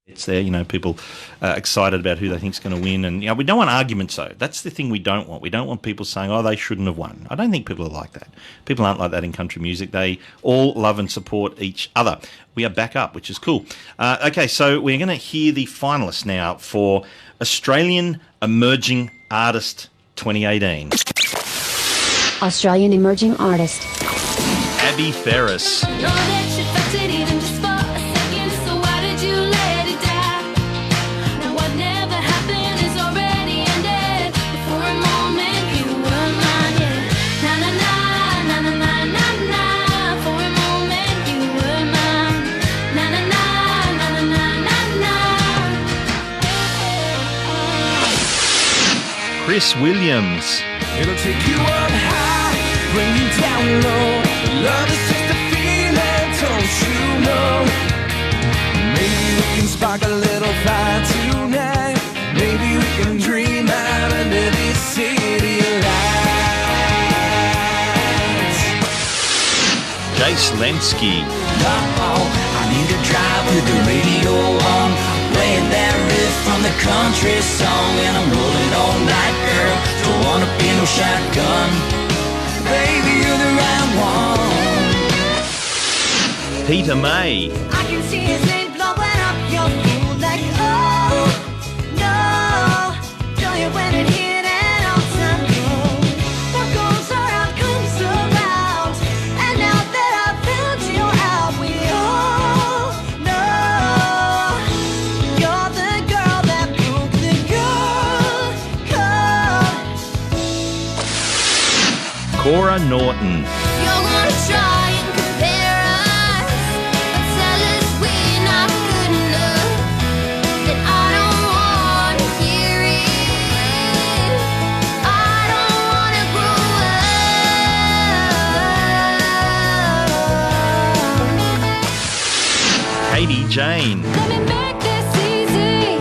It's there, people excited about who they think's going to win. And, we don't want arguments, though. That's the thing we don't want. We don't want people saying, oh, they shouldn't have won. I don't think people are like that. People aren't like that in country music. They all love and support each other. We are back up, which is cool. Okay, so we're going to hear the finalists now for Australian Emerging Artist 2018. Australian Emerging Artist. Abby Ferris. Chris Williams. It'll take you up high, bring you down low. Love is just a feeling, don't you know? Maybe we can spark a little fire tonight. Maybe we can dream out under this city lights. Jace Lensky. I need to drive with the radio on, playing that riff from the country song, and I'm rolling all night, girl. Don't wanna be no shotgun. Baby, you're the right one. Peter May. I can see his name blowing up your mood like, oh, no. Feel you when it hit an all-time low. What goes around comes around. And now that I've found you out, we all know you're the girl that broke the girl code. Cora Norton. You're gonna try and compare us, but tell us we're not good enough. That I don't wanna hear it. I don't wanna grow up. Katie Jane. Let me make this easy.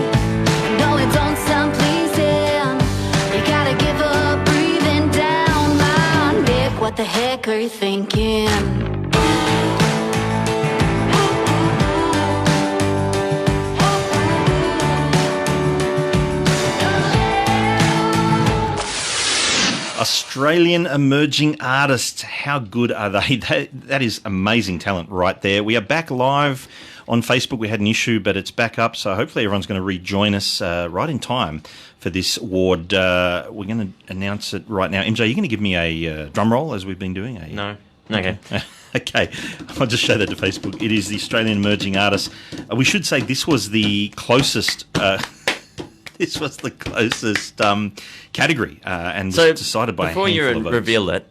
No, it don't sound pleasing. You gotta give up breathing down my neck. What the heck are you thinking? Australian Emerging Artists. How good are they? That is amazing talent right there. We are back live on Facebook. We had an issue, but it's back up, so hopefully everyone's going to rejoin us right in time for this award. We're going to announce it right now. MJ, you're going to give me a drum roll as we've been doing? No. Okay. Okay, I'll just show that to Facebook. It is the Australian Emerging Artists. We should say this was the closest... this was the closest category, and So was decided by before a you handful of votes. reveal it,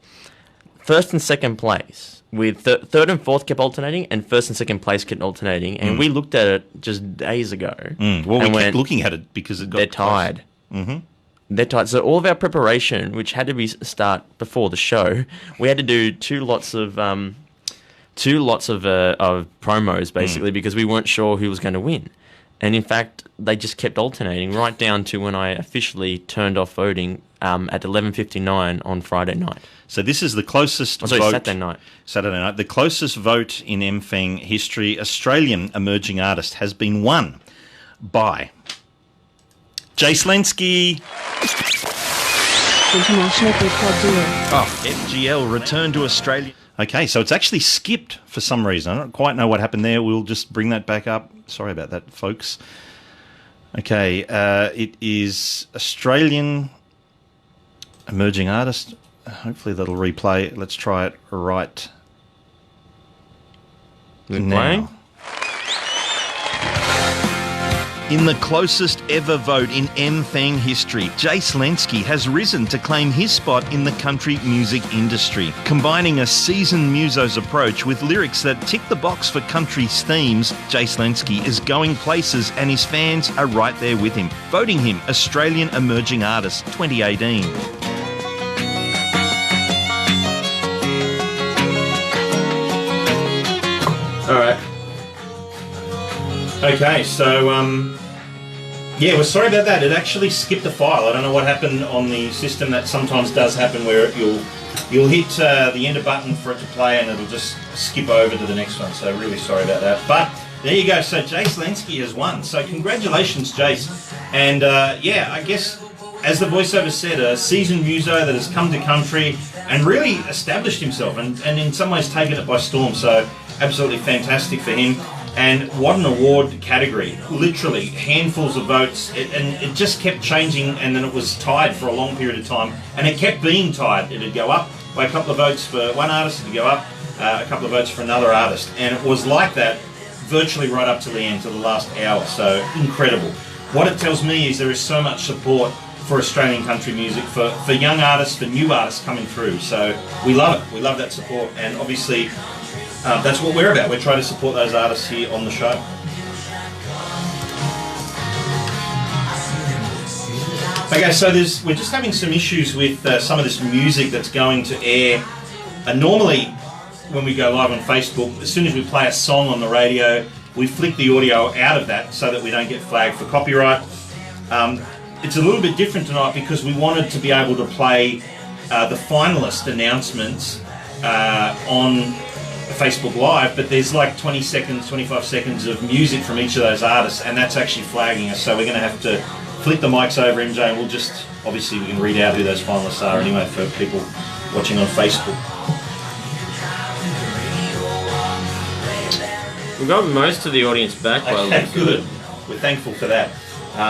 first and second place, with third and fourth kept alternating, and first and second place kept alternating, and we looked at it just days ago. Well, we and kept looking at it because it got they're tied. Mm-hmm. They're tied. So all of our preparation, which had to be start before the show, we had to do two lots of promos basically because we weren't sure who was going to win. And in fact, they just kept alternating right down to when I officially turned off voting at 11:59 on Friday night. So this is the closest vote. Saturday night. Saturday night. The closest vote in MFANG history. Australian Emerging Artist has been won by Jace Lensky. International Group Club Duo. FGL returned to Australia. Okay, so it's actually skipped for some reason. I don't quite know what happened there. We'll just bring that back up. Sorry about that, folks. Okay, it is Australian Emerging Artist. Hopefully that'll replay. Let's try it right now. In the closest ever vote in MFANG history, Jace Lensky has risen to claim his spot in the country music industry. Combining a seasoned muso's approach with lyrics that tick the box for country's themes, Jace Lensky is going places and his fans are right there with him, voting him Australian Emerging Artist 2018. All right. Okay, so, yeah, we're sorry about that. It actually skipped a file. I don't know what happened on the system. That sometimes does happen where you'll hit the enter button for it to play and it'll just skip over to the next one. So really sorry about that. But There you go. So Jace Lenski has won. So congratulations, Jace. And yeah, I guess as the voiceover said, a seasoned muso that has come to country and really established himself and in some ways taken it by storm. So absolutely fantastic for him. And what an award category. Literally handfuls of votes. And it just kept changing, and then it was tied for a long period of time. And it kept being tied. It would go up by a couple of votes for one artist, it would go up a couple of votes for another artist. And it was like that virtually right up to the end, to the last hour. So incredible. What it tells me is there is so much support for Australian country music, for young artists, for new artists coming through. So we love it. We love that support. And obviously, that's what we're about. We're trying to support those artists here on the show. Okay, so we're just having some issues with some of this music that's going to air. Normally, when we go live on Facebook, as soon as we play a song on the radio, we flick the audio out of that so that we don't get flagged for copyright. It's a little bit different tonight because we wanted to be able to play the finalist announcements on Facebook Live, but there's like 20 seconds, 25 seconds of music from each of those artists, and that's actually flagging us. So we're going to have to flick the mics over, MJ, and we'll just, obviously we can read out who those finalists are anyway for people watching on Facebook. We've got most of the audience back. Okay, good. We're thankful for that.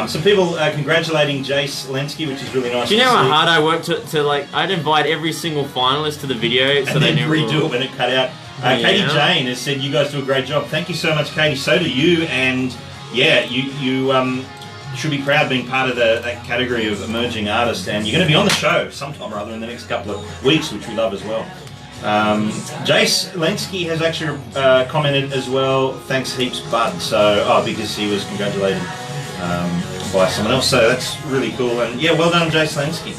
Some people congratulating Jace Lenski, which is really nice. Do you know how hard I worked to like? I'd invite every single finalist to the video, so and they then redo it when it cut out. Katie Jane has said you guys do a great job. Thank you so much, Katie. So do you, and yeah, you should be proud being part of that category of emerging artists, and you're going to be on the show sometime or other in the next couple of weeks, which we love as well. Jace Lenski has actually commented as well. Thanks heaps, bud. So because he was congratulated by someone else, so that's really cool. And yeah, well done, Jace Lenski.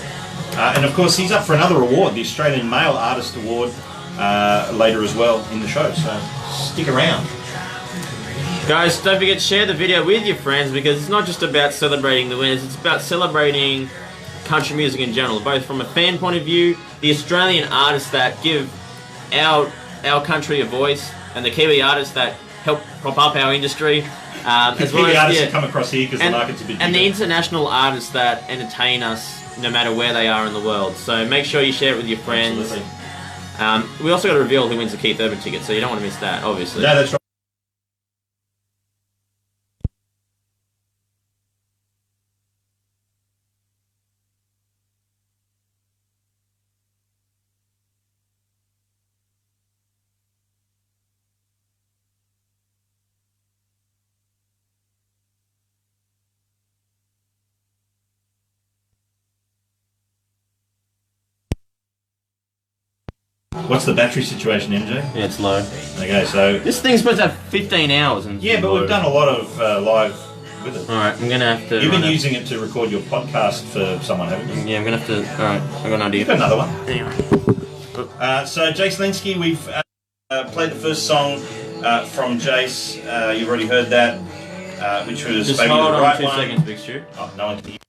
And of course, he's up for another award, the Australian Male Artist Award, later as well in the show. So stick around. Guys, don't forget to share the video with your friends, because it's not just about celebrating the winners, it's about celebrating country music in general, both from a fan point of view, the Australian artists that give our country a voice, and the Kiwi artists that help prop up our industry. As well as artists that come across here because the market's a bit bigger. And the international artists that entertain us no matter where they are in the world. So make sure you share it with your friends. We also got to reveal who wins the Keith Urban ticket, so you don't want to miss that, obviously. No, that's right. What's the battery situation, MJ? Yeah, it's low. Okay, so this thing's supposed to have 15 hours. And yeah, but we've done a lot of live with it. Alright, I'm going to have to... You've been using it to record your podcast for someone, haven't you? Yeah, I'm going to have to... Alright, I've got an idea. You've got another one. Anyway. So, Jace Lenski, we've played the first song from Jace. You've already heard that, which was Just Baby hold the on Right 2 One. seconds, Big Stu. Oh, no one can hear.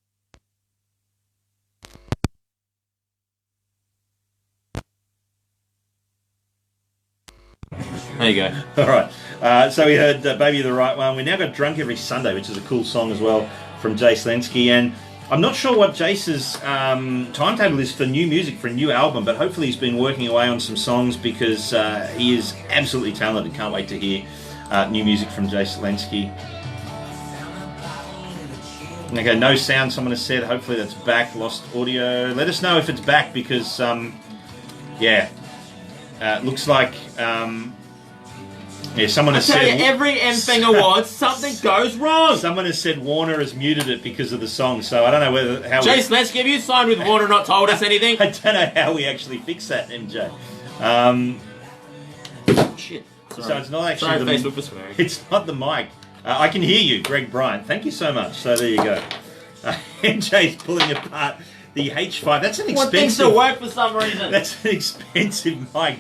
There you go. All right. So we heard Baby the Right One. We now got Drunk Every Sunday, which is a cool song as well from Jace Lenski. And I'm not sure what Jace's timetable is for new music, for a new album, but hopefully he's been working away on some songs because he is absolutely talented. Can't wait to hear new music from Jace Lenski. Okay, no sound, someone has said. Hopefully that's back. Lost audio. Let us know if it's back because, yeah, looks like... yeah, someone has said... every MFANG Awards, something goes wrong. Someone has said Warner has muted it because of the song, so I don't know how... Jace Lenski, have you signed with Warner, not told us anything? I don't know how we actually fix that, MJ. Shit. Sorry. So it's not actually Sorry, the... Facebook for swearing. It's not the mic. I can hear you, Greg Bryant. Thank you so much. So there you go. MJ's pulling apart the H5. That's an expensive... What things to work for some reason? That's an expensive mic.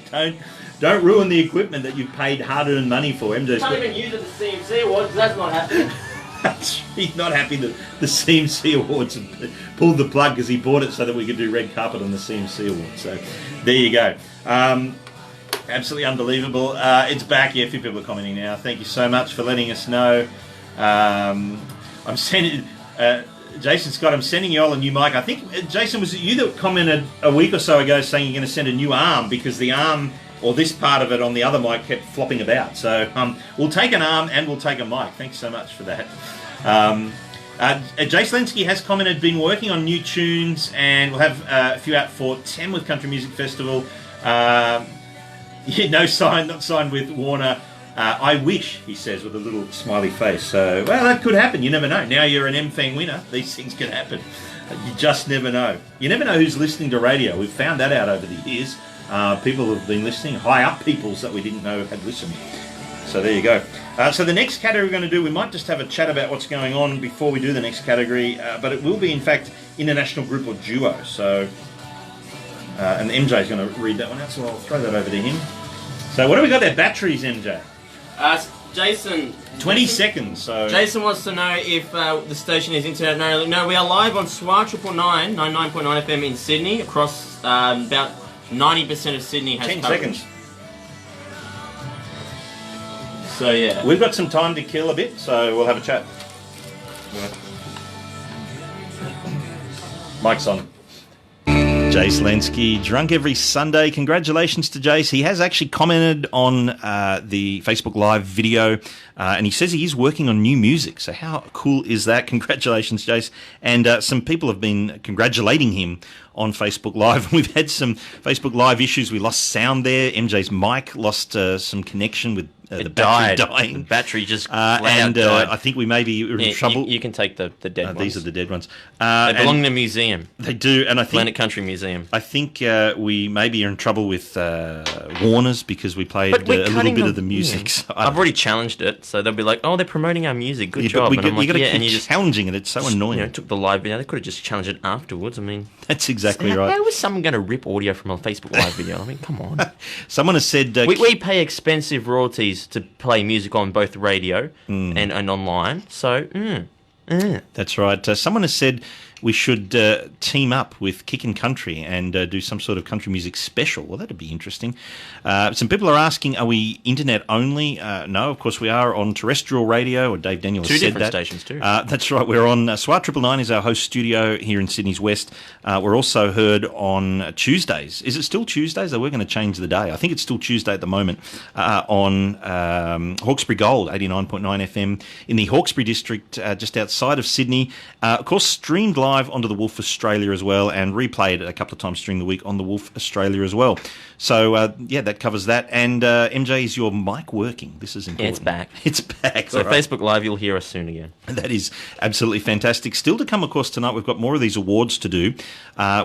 Don't ruin the equipment that you've paid hard-earned money for. MJ's Can't even use it at the CMC Awards, that's not happening. He's not happy that the CMC Awards have pulled the plug because he bought it so that we could do red carpet on the CMC Awards. So there you go. Absolutely unbelievable. It's back. Yeah, a few people are commenting now. Thank you so much for letting us know. I'm sending... Jason Scott, I'm sending you all a new mic. I think, Jason, was it you that commented a week or so ago saying you're going to send a new arm because the arm or this part of it on the other mic kept flopping about. So we'll take an arm and we'll take a mic. Thanks so much for that. Jay Slensky has commented, been working on new tunes, and we'll have a few out for Tamworth Country Music Festival. Not signed with Warner. I wish, he says, with a little smiley face. So, well, that could happen. You never know. Now you're an MFANG winner. These things can happen. You just never know. You never know who's listening to radio. We've found that out over the years. People have been listening, high up peoples that we didn't know had listened. So there you go. So the next category we're going to do, we might just have a chat about what's going on before we do the next category, but it will be, in fact, international group or duo. So, and MJ's going to read that one out, so I'll throw that over to him. So what have we got there? Batteries, MJ? Jason. 20 seconds. So Jason wants to know if the station is internet only. No, we are live on SWA 99.9 FM in Sydney. Across about 90% of Sydney has 10 coverage. seconds. So yeah, We've got some time to kill a bit, so we'll have a chat. Mike's on. Jace Lensky, drunk every Sunday. Congratulations to Jace. He has actually commented on the Facebook Live video, and he says he is working on new music. So how cool is that? Congratulations, Jace. And some people have been congratulating him on Facebook Live. We've had some Facebook Live issues. We lost sound there. MJ's mic lost some connection with the battery dying. The battery just and died. I think we may be in trouble. You can take the dead ones. These are the dead ones. They belong in a museum. They do, and I think Planet Country Museum. I think we maybe are in trouble with Warner's because we played a little bit of the music. Yeah. So I've already challenged it, so they'll be like, "Oh, they're promoting our music. Good job." But And I'm like, you got to "Yeah," keep and you just challenging it. It's so annoying. took the live video. They could have just challenged it afterwards. I mean, That's exactly how, right. How is someone going to rip audio from a Facebook Live video? I mean, come on. Someone has said We pay expensive royalties to play music on both radio and online. So, That's right. Someone has said we should team up with Kick and Country and do some sort of country music special. Well, that'd be interesting. Some people are asking, are we internet only? No, of course we are on terrestrial radio, or Dave Daniels two said different that. stations too. That's right. We're on SWA 999 is our host studio here in Sydney's West. We're also heard on Tuesdays. Is it still Tuesdays? They were going to change the day. I think it's still Tuesday at the moment on Hawkesbury Gold, 89.9 FM in the Hawkesbury district just outside of Sydney. Of course, streamed live onto the Wolf Australia as well, and replayed a couple of times during the week on the Wolf Australia as well. So, that covers that. And MJ, is your mic working? This is important. Yeah, it's back. It's back. So all right. Facebook Live, you'll hear us soon again. That is absolutely fantastic. Still to come, of course, tonight. We've got more of these awards to do.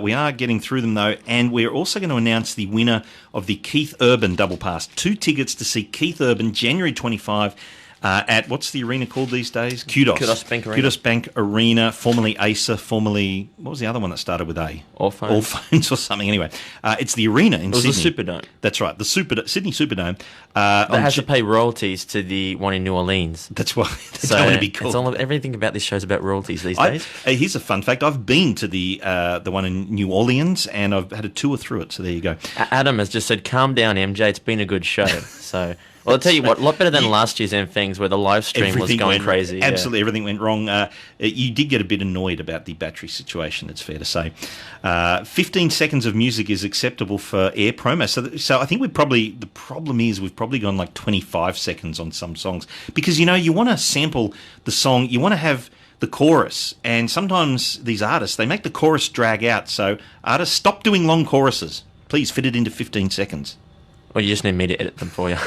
We are getting through them, though, and we're also going to announce the winner of the Keith Urban Double Pass. 2 tickets to see Keith Urban, January 25, at, what's the arena called these days? Kudos. Kudos Bank Arena. Kudos Bank Arena, formerly ASA, formerly, what was the other one that started with A? Allphones. Allphones or something. Anyway, it's the arena in Sydney. It was the Superdome. That's right, the Sydney Superdome. That has to pay royalties to the one in New Orleans. That's why they So don't want to be called. it's all, everything about this show's about royalties these days. Here's a fun fact. I've been to the one in New Orleans, and I've had a tour through it, so there you go. Adam has just said, calm down, MJ, it's been a good show. So, well, I'll tell you what, a lot better than last year's MFANGs where the live stream was going crazy. Yeah. Absolutely, everything went wrong. You did get a bit annoyed about the battery situation, it's fair to say. 15 seconds of music is acceptable for air promo. So I think the problem is we've probably gone like 25 seconds on some songs. Because, you want to sample the song, you want to have the chorus, and sometimes these artists, they make the chorus drag out. So artists, stop doing long choruses. Please fit it into 15 seconds. Or you just need me to edit them for you.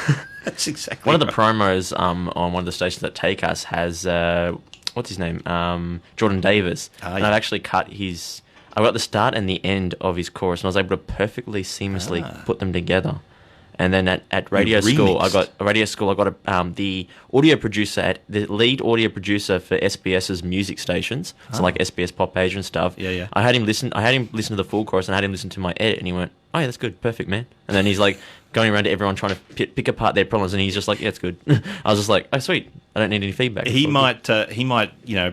That's exactly One of the right. promos on one of the stations that take us has, what's his name? Jordan Davis. And yeah. I've actually cut I got the start and the end of his chorus, and I was able to perfectly seamlessly put them together. And then at radio school, I got the audio producer the lead audio producer for SBS's music stations, so like SBS Pop Asia and stuff. Yeah. I had him listen to the full chorus, and I had him listen to my edit, and he went, "Oh yeah, that's good, perfect, man." And then he's like going around to everyone trying to pick apart their problems, and he's just like, "Yeah, it's good." I was just like, "Oh sweet, I don't need any feedback." He might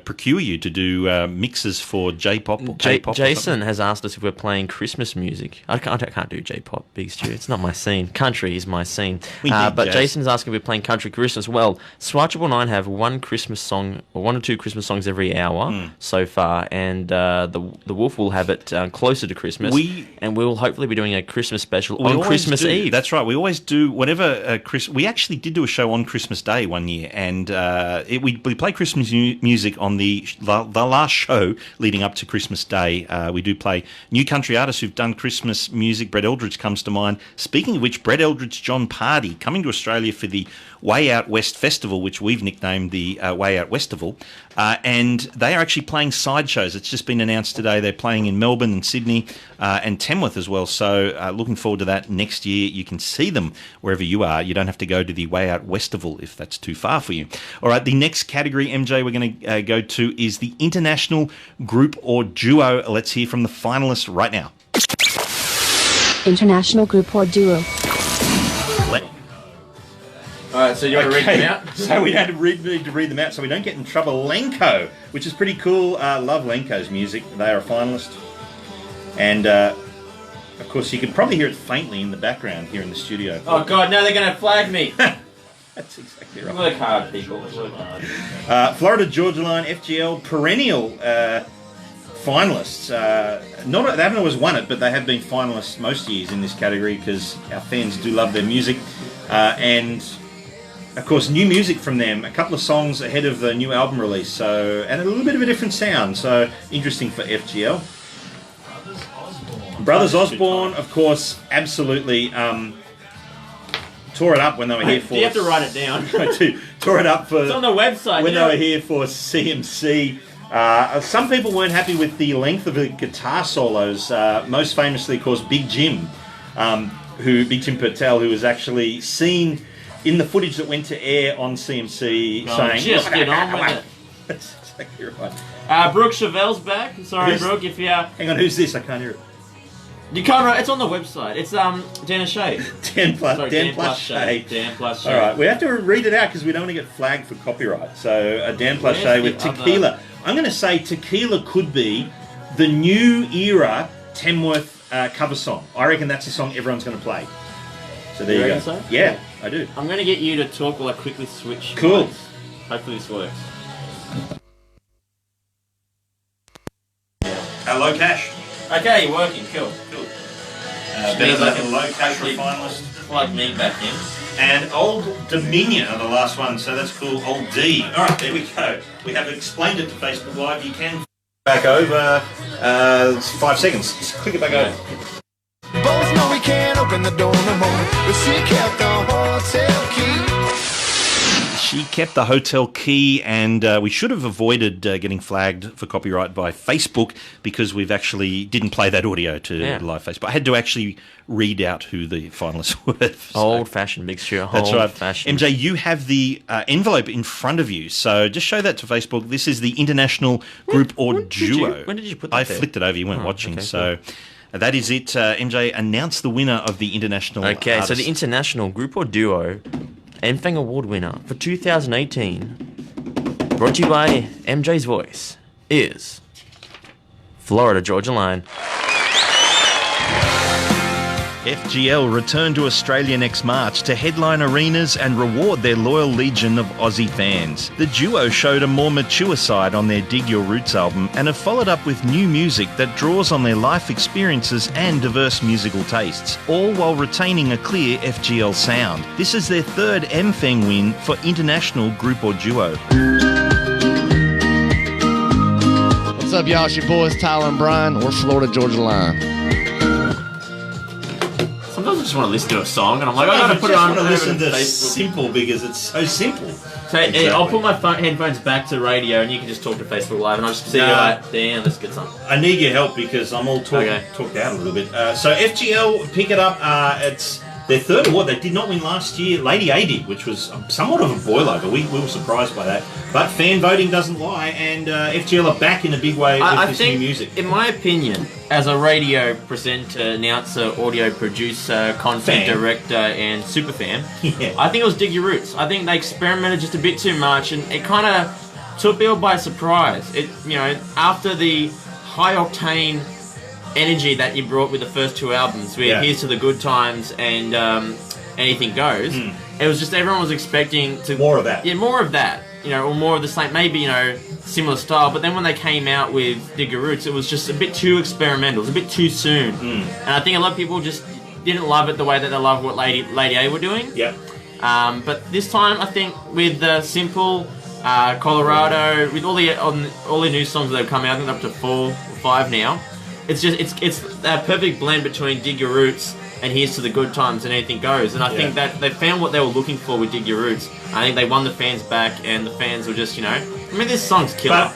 procure you to do mixes for J-pop or K-pop. Jason has asked us if we're playing Christmas music. I can't do J-pop, Big Stu. It's not my scene. Country is my scene. But Jason's asking if we're playing country Christmas. Well, Swat 999 have one Christmas song, or one or two Christmas songs every hour so far, and the Wolf will have it closer to Christmas. And we'll hopefully be doing a Christmas special on Christmas Eve. That's right. We always do whatever. We actually did do a show on Christmas Day one year, and we play Christmas music on the last show leading up to Christmas Day. We do play new country artists who've done Christmas music. Brett Eldridge comes to mind. Speaking of which, Brett Eldridge, John Pardy coming to Australia for the Way Out West Festival, which we've nicknamed the Way Out Westival, and they are actually playing sideshows. It's just been announced today. They're playing in Melbourne and Sydney and Tamworth as well. So looking forward to that next year. You can see them wherever you are. You don't have to go to the Way Out Westival if that's too far for you. All right, the next category, MJ, we're going to go to is the international group or duo. Let's hear from the finalists right now. International group or duo. Alright, so you want to read them out? So we need to read them out so we don't get in trouble. Lenko, which is pretty cool. Love Lenko's music. They are a finalist. And, of course, you can probably hear it faintly in the background here in the studio. Oh, God, now they're going to flag me. That's exactly right. Work hard, people. Work hard. Florida Georgia Line, FGL, perennial finalists. They haven't always won it, but they have been finalists most years in this category because our fans do love their music. And... of course, new music from them, a couple of songs ahead of the new album release, and a little bit of a different sound, so interesting for FGL. Brothers Osborne, of course, absolutely tore it up when they were here for... Do you have to write it down? Tore it up for... It's on the website. When they were here for CMC. Some people weren't happy with the length of the guitar solos, most famously, of course, Big Jim Patel, who was actually seen... in the footage that went to air on CMC, saying... Just get on with it. That's exactly right. Brooke Chevelle's back. Sorry, Brooke, if you... Hang on, who's this? I can't hear it. You can't write... It's on the website. It's Dan Shea. Dan plus Shea. Dan plus Shea. All right, we have to read it out because we don't want to get flagged for copyright. So, Dan plus Shea with Tequila. I'm going to say Tequila could be the new era Tamworth cover song. I reckon that's the song everyone's going to play. So there you go. So? Yeah, I do. I'm going to get you to talk while I quickly switch. Cool. Mics. Hopefully this works. Low Cash. Okay, you're working. Cool. Better than Low Cash for finalist. Plug me back in. And Old Dominion are the last one, so that's cool. Old D. All right, there we go. We have explained it to Facebook Live. You can back over 5 seconds. Just click it back over. Both know we can't open the door no more, but she kept the hotel key. She kept the hotel key, and we should have avoided getting flagged for copyright by Facebook because we've actually didn't play that audio to live Facebook. I had to actually read out who the finalists were. So. Old-fashioned mixture. That's right. Old-fashioned. MJ, you have the envelope in front of you, so just show that to Facebook. This is the international group or duo. When did you put that I there? flicked it over. You weren't watching, okay, so... Cool. That is it. MJ, announce the winner of the international Okay, artist. so the international group or duo MFANG Award winner for 2018, brought to you by MJ's Voice, is Florida Georgia Line. FGL return to Australia next March to headline arenas and reward their loyal legion of Aussie fans. The duo showed a more mature side on their Dig Your Roots album and have followed up with new music that draws on their life experiences and diverse musical tastes, all while retaining a clear FGL sound. This is their third MFANG win for international group or duo. What's up, y'all? It's your boys, Tyler and Brian. We're Florida Georgia Line. Sometimes I just want to listen to a song, and I'm like, I gotta put it on. I want to listen to Facebook. Simple because it's so simple. So I'll put my headphones back to radio, and you can just talk to Facebook Live, and I'll just see you like, damn, let's get some. I need your help because I'm all talked out a little bit. So FGL, pick it up. It's their third award. They did not win last year. Lady A did, which was somewhat of a boilover. We were surprised by that. But fan voting doesn't lie, and FGL are back in a big way with this new music. In my opinion, as a radio presenter, announcer, audio producer, content director, and superfan, I think it was Dig Your Roots. I think they experimented just a bit too much, and it kind of took people by surprise. It, after the high octane energy that you brought with the first two albums, with Here's to the Good Times and Anything Goes, it was just everyone was expecting to more of that. Yeah, more of that. Or more of the same, maybe, similar style. But then when they came out with Dig Your Roots, it was just a bit too experimental. It was a bit too soon. And I think a lot of people just didn't love it the way that they loved what Lady A were doing. Yeah. But this time, I think with Simple, Colorado, with all the new songs that have come out, I think they're up to 4 or 5 now. It's a perfect blend between Dig Your Roots and Here's to the Good Times and Anything Goes. And I think that they found what they were looking for with Dig Your Roots. I think they won the fans back, and the fans were just, I mean, this song's killer.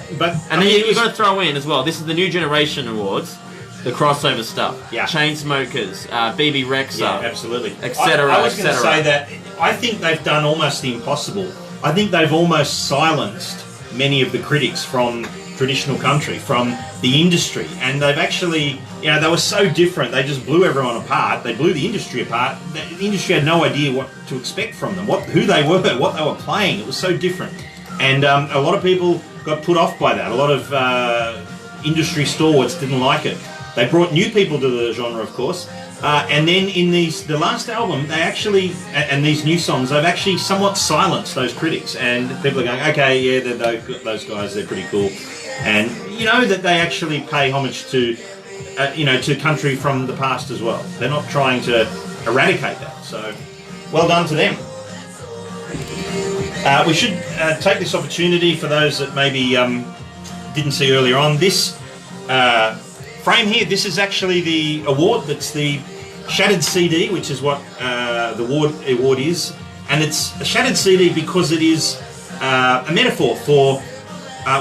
And then you've got to throw in as well, this is the New Generation Awards, the crossover stuff. Yeah. Chainsmokers, BB Rexa. Yeah, absolutely. Etc. I was going to say that I think they've done almost the impossible. I think they've almost silenced many of the critics from traditional country, from the industry, and they've actually, they were so different, they just blew everyone apart. They blew the industry apart. The industry had no idea what to expect from them, who they were, what they were playing. It was so different, and a lot of people got put off by that. A lot of industry stalwarts didn't like it. They brought new people to the genre, of course, and then in the last album, they actually, and these new songs, they've actually somewhat silenced those critics, and people are going, okay, yeah, those guys, they're pretty cool. And that they actually pay homage to, to country from the past as well. They're not trying to eradicate that. So, well done to them. We should take this opportunity for those that maybe didn't see earlier on. This frame here, this is actually the award. That's the Shattered CD, which is what the award is, and it's a shattered CD because it is a metaphor for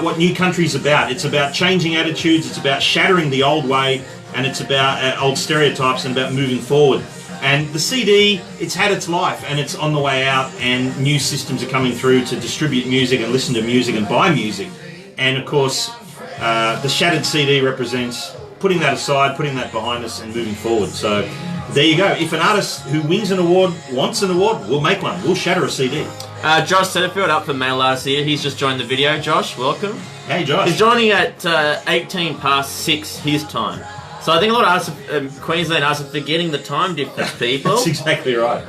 what New Country's about. It's about changing attitudes, it's about shattering the old way, and it's about old stereotypes and about moving forward. And the CD, it's had its life and it's on the way out, and new systems are coming through to distribute music and listen to music and buy music. And of course, the shattered CD represents putting that aside, putting that behind us and moving forward. So there you go. If an artist who wins an award wants an award, we'll make one. We'll shatter a CD. Josh Setterfield up for Male Artist here. He's just joined the video. Josh, welcome. Hey, Josh. He's joining at 18 past 6 his time. So I think a lot of artists, Queensland artists, are forgetting the time difference, people. That's exactly right.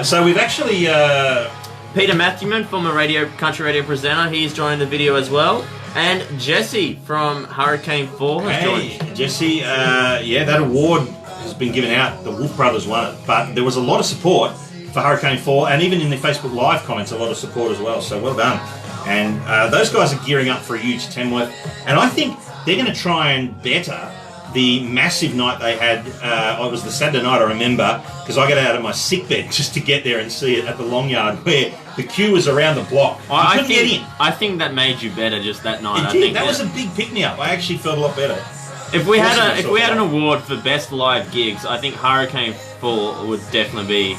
So we've actually... Peter Matthewman, former country radio presenter, he's joined the video as well. And Jesse from Hurricane 4 has joined. Jesse, that award has been given out. The Wolf Brothers won it. But there was a lot of support for Hurricane 4, and even in the Facebook Live comments, a lot of support as well. So well done. And those guys are gearing up for a huge Tamworth. And I think they're going to try and better the massive night they had. It was the Saturday night, I remember, because I got out of my sick bed just to get there and see it at the Long Yard, where the queue was around the block. I think that made you better just that night. It did. That was a big pick-me-up. I actually felt a lot better. If we had an award for best live gigs, I think Hurricane 4 would definitely be.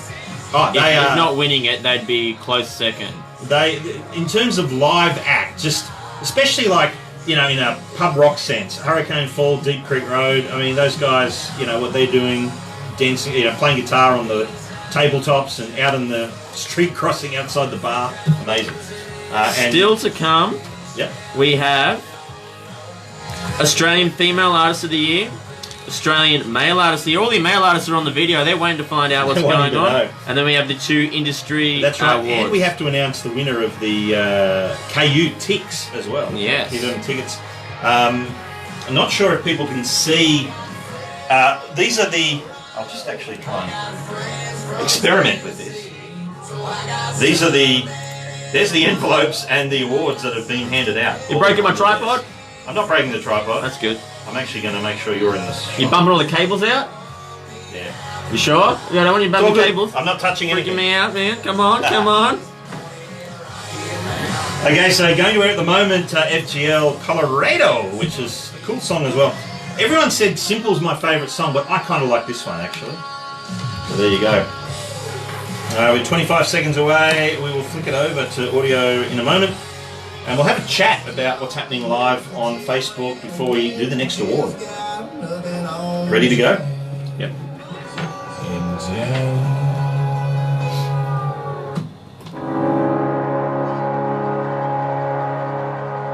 Oh, they if are not winning it, they'd be close second. They, in terms of live act, just especially like, in a pub rock sense, Hurricane 4, Deep Creek Road. I mean, those guys, what they're doing, dancing, playing guitar on the tabletops and out in the street crossing outside the bar, amazing. Still to come, yep. We have Australian Female Artist of the Year, Australian Male Artist of the Year. All the male artists are on the video. They're waiting to find out what's going on. Know. And then we have the 2 industry That's right. awards. And we have to announce the winner of the KU Ticks as well. Yes. Give them tickets. I'm not sure if people can see. These are the... I'll just actually try and experiment with this. These are there's the envelopes and the awards that have been handed out. You're breaking my tripod? I'm not breaking the tripod. That's good. I'm actually going to make sure you're in this. You bumping all the cables out? Yeah. You sure? Yeah, I don't want you bumping cables. I'm not touching anything. Freaking me out, man. Come on, come on. Okay, so going to it at the moment, FGL Colorado, which is a cool song as well. Everyone said Simple's my favourite song, but I kind of like this one, actually. So there you go. We're 25 seconds away. We will flick it over to audio in a moment. And we'll have a chat about what's happening live on Facebook before we do the next award. Ready to go? Yep.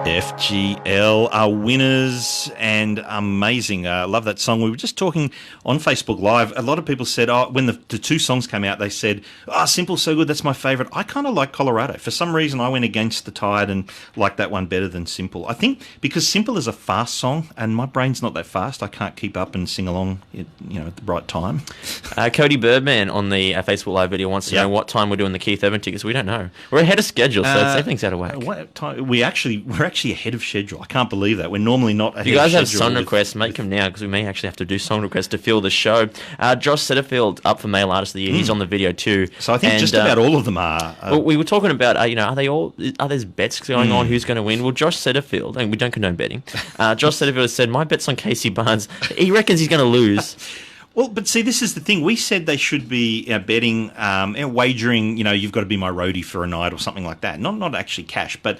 FGL are winners and amazing. Love that song. We were just talking on Facebook Live. A lot of people said, when the two songs came out, they said, Simple's so good, that's my favourite. I kind of like Colorado. For some reason, I went against the tide and liked that one better than Simple. I think because Simple is a fast song and my brain's not that fast, I can't keep up and sing along at the right time. Cody Birdman on the Facebook Live video wants to know what time we're doing the Keith Urban tickets. We don't know. We're ahead of schedule, so everything's out of whack. What time? We're actually ahead of schedule. I can't believe that. We're normally not ahead of schedule. If you guys have song requests, make them now, because we may actually have to do song requests to fill the show. Josh Setterfield up for Male Artist of the Year. He's on the video too. So I think just about all of them are. Well, we were talking about, are there bets going on? Who's going to win? Well, Josh Setterfield, and we don't condone betting. Josh Setterfield has said, my bet's on Casey Barnes. He reckons he's going to lose. Well, but see, this is the thing. We said they should be betting, wagering, you've got to be my roadie for a night or something like that. Not actually cash, but...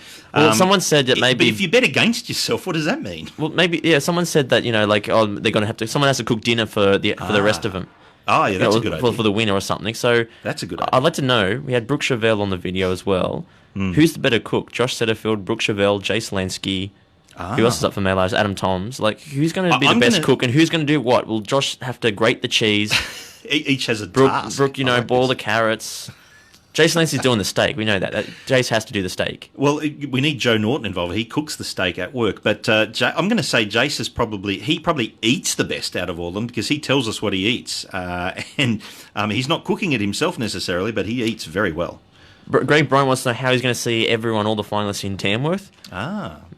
someone said that maybe... But if you bet against yourself, what does that mean? Well, maybe, someone said that, they're going to have to... Someone has to cook dinner for the rest of them. Oh, yeah, that's a good idea. For the winner or something. So... That's a good idea. I'd like to know, we had Brooke Chevelle on the video as well. Who's the better cook? Josh Setterfield, Brooke Chevelle, Jace Lansky... Who else is up for Male Artist? Adam Toms. Who's going to be the best cook, and who's going to do what? Will Josh have to grate the cheese? Each has a task. Brooke, boil this. the carrots. Jace Lansky's doing the steak. We know that. Jace has to do the steak. Well, we need Joe Norton involved. He cooks the steak at work. But I'm going to say Jace is probably eats the best out of all of them because he tells us what he eats. And he's not cooking it himself necessarily, but he eats very well. Greg Bryan wants to know how he's going to see all the finalists in Tamworth.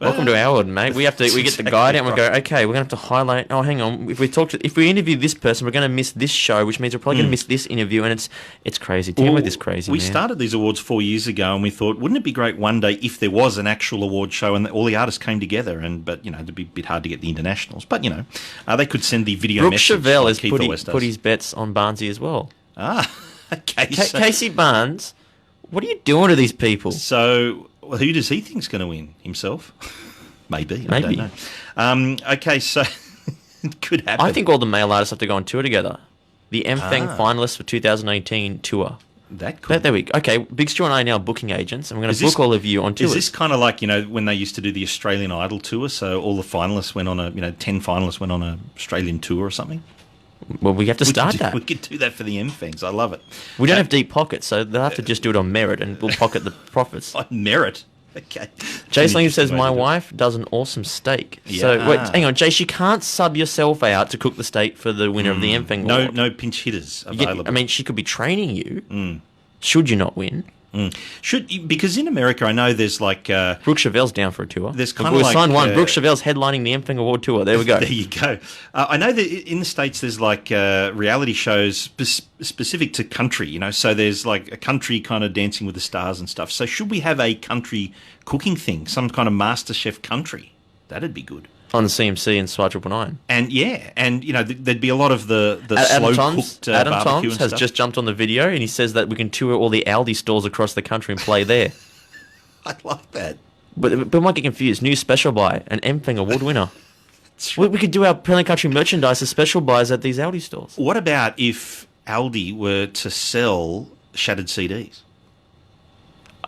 Welcome to our world, mate. We get the guide out and we go, okay, we're going to have to highlight. Oh, hang on. If we interview this person, we're going to miss this show, which means we're probably going to miss this interview, and it's crazy. Tamworth is crazy. We started these awards 4 years ago, and we thought, wouldn't it be great one day if there was an actual award show and all the artists came together? But it'd be a bit hard to get the internationals. But they could send the video message. Brooke Chevelle has put his bets on Barnesy as well. Okay. Casey Barnes. What are you doing to these people? So, who does he think's going to win? Himself? Maybe. I don't know. Okay, so it could happen. I think all the male artists have to go on tour together. The MFANG finalists for 2018 tour. That could. There we go. Okay, Big Stu and I are now booking agents, and we're going to book all of you on tours. Is this kind of like, when they used to do the Australian Idol tour, so all the finalists went on 10 finalists went on an Australian tour or something? Well, we have to start that. We could do that for the MFANGs. I love it. We don't have deep pockets, so they'll have to just do it on merit, and we'll pocket the profits. On merit? Okay. Jace Lang says, my wife does an awesome steak. Yeah. So, wait, hang on, Jace, you can't sub yourself out to cook the steak for the winner of the MFANG award. No pinch hitters available. She could be training you. Should you not win? Because in America, I know there's Brooke Chevelle's down for a tour. There's kind of signed one. Brooke Chevelle's headlining the MFANG Award tour. There we go. There you go. I know that in the States there's reality shows specific to country. So there's a country kind of Dancing with the Stars and stuff. So should we have a country cooking thing, some kind of MasterChef country? That'd be good. On the CMC and Star 999. And there'd be a lot of the slow cooked Adam barbecue Toms and has stuff. just jumped on the video, and he says that we can tour all the Aldi stores across the country and play there. I like that. But we might get confused. New special buy, an MFANG award winner. We could do our Pearling Country merchandise as special buys at these Aldi stores. What about if Aldi were to sell shattered CDs?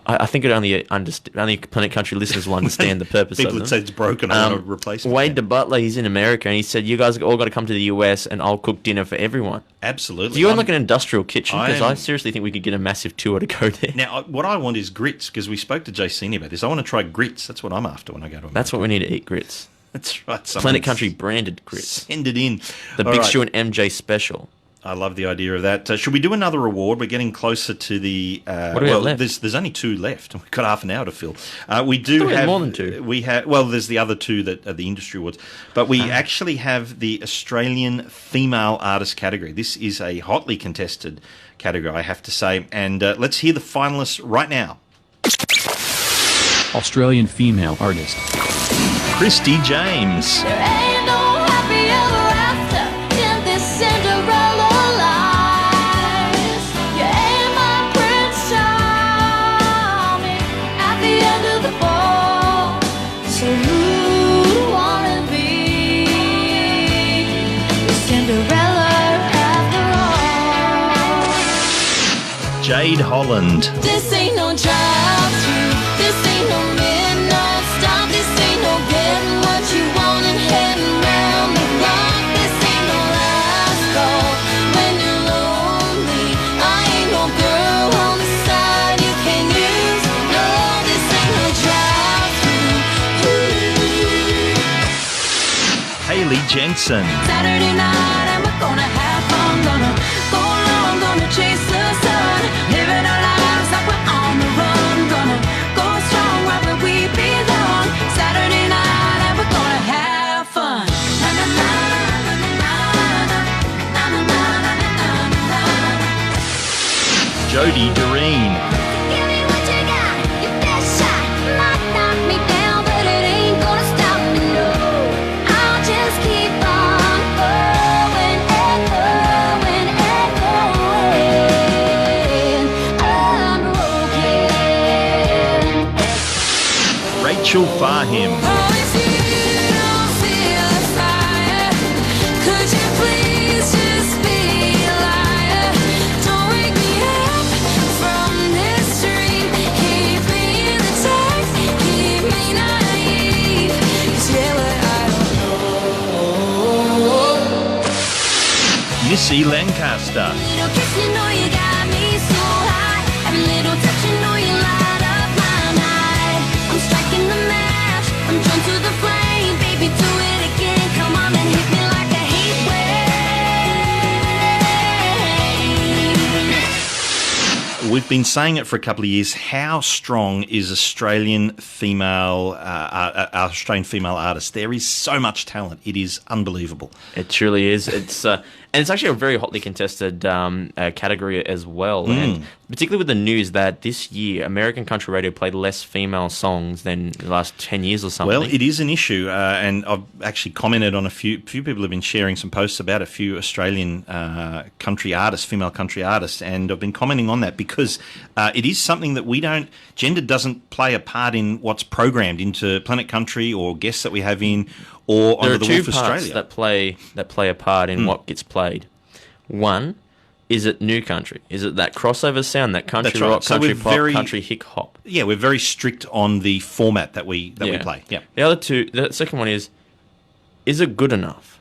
I think only Planet Country listeners will understand the purpose of them. People would say it's broken, I want to replace it. Wade DeButler, he's in America, and he said, you guys all got to come to the US and I'll cook dinner for everyone. Absolutely. Do you own an industrial kitchen? Because I seriously think we could get a massive tour to go there. Now, what I want is grits, because we spoke to Jay Senior about this. I want to try grits. That's what I'm after when I go to America. That's what we need to eat, grits. That's right. Planet Country branded grits. Send it in. The Big Stu and MJ special. I love the idea of that. Should we do another award? We're getting closer to the... what do we have left? There's only 2 left. We've got half an hour to fill. We do have more than 2. There's the other 2 that are the industry awards. But we actually have the Australian Female Artist category. This is a hotly contested category, I have to say. And let's hear the finalists right now. Australian Female Artist. Christy James. There ain't no happy ever after in this Cinderella life. Jade Holland. This ain't no drive-through. This ain't no midnight stop. This ain't no getting what you want and heading round the block. This ain't no last call when you're lonely. I ain't no girl on the side you can use. No, this ain't no drive-through. Haley Jensen. Saturday night and we're gonna have fun. Gonna go along, gonna chase the sun. Living our lives like we're on the run. Gonna go strong right where we belong. Saturday night and we're gonna have fun. Na na na na na na na na na na na. Jodie Doreen. Give me what you got, your best shot. Might knock me down, but it ain't gonna stop me, no. I'll just keep on going, echoing, echoing. Unbroken. Rachel Fahim. Oh, if you don't see a fire, could you please just be a liar? Don't wake me up from this dream. Keep me in the dark, keep me naive. 'Cause yeah, but I don't know. Missy Lancaster. Little kiss, you know you got me so high. Every little touch, you know you light up my night. I'm striking the match, I'm drawn to the flame. Baby, do it again, come on and hit me like a heat wave. We've been saying it for a couple of years. How strong is Australian female artists? There is so much talent. It is unbelievable. It truly is. And it's actually a very hotly contested category as well. And particularly with the news that this year American country radio played less female songs than the last 10 years or something. Well, it is an issue, and I've actually commented on a few people have been sharing some posts about a few Australian country artists, female country artists, and I've been commenting on that because it is something that gender doesn't play a part in what's programmed into Planet Country or guests that we have in or there Under are the two Wolf parts Australia. that play a part in what gets played. One, is it new country? Is it that crossover sound, that country That's right. rock, So country we're pop, very- country hip hop? Yeah, we're very strict on the format that we play. Yeah. The other two, the second one is it good enough?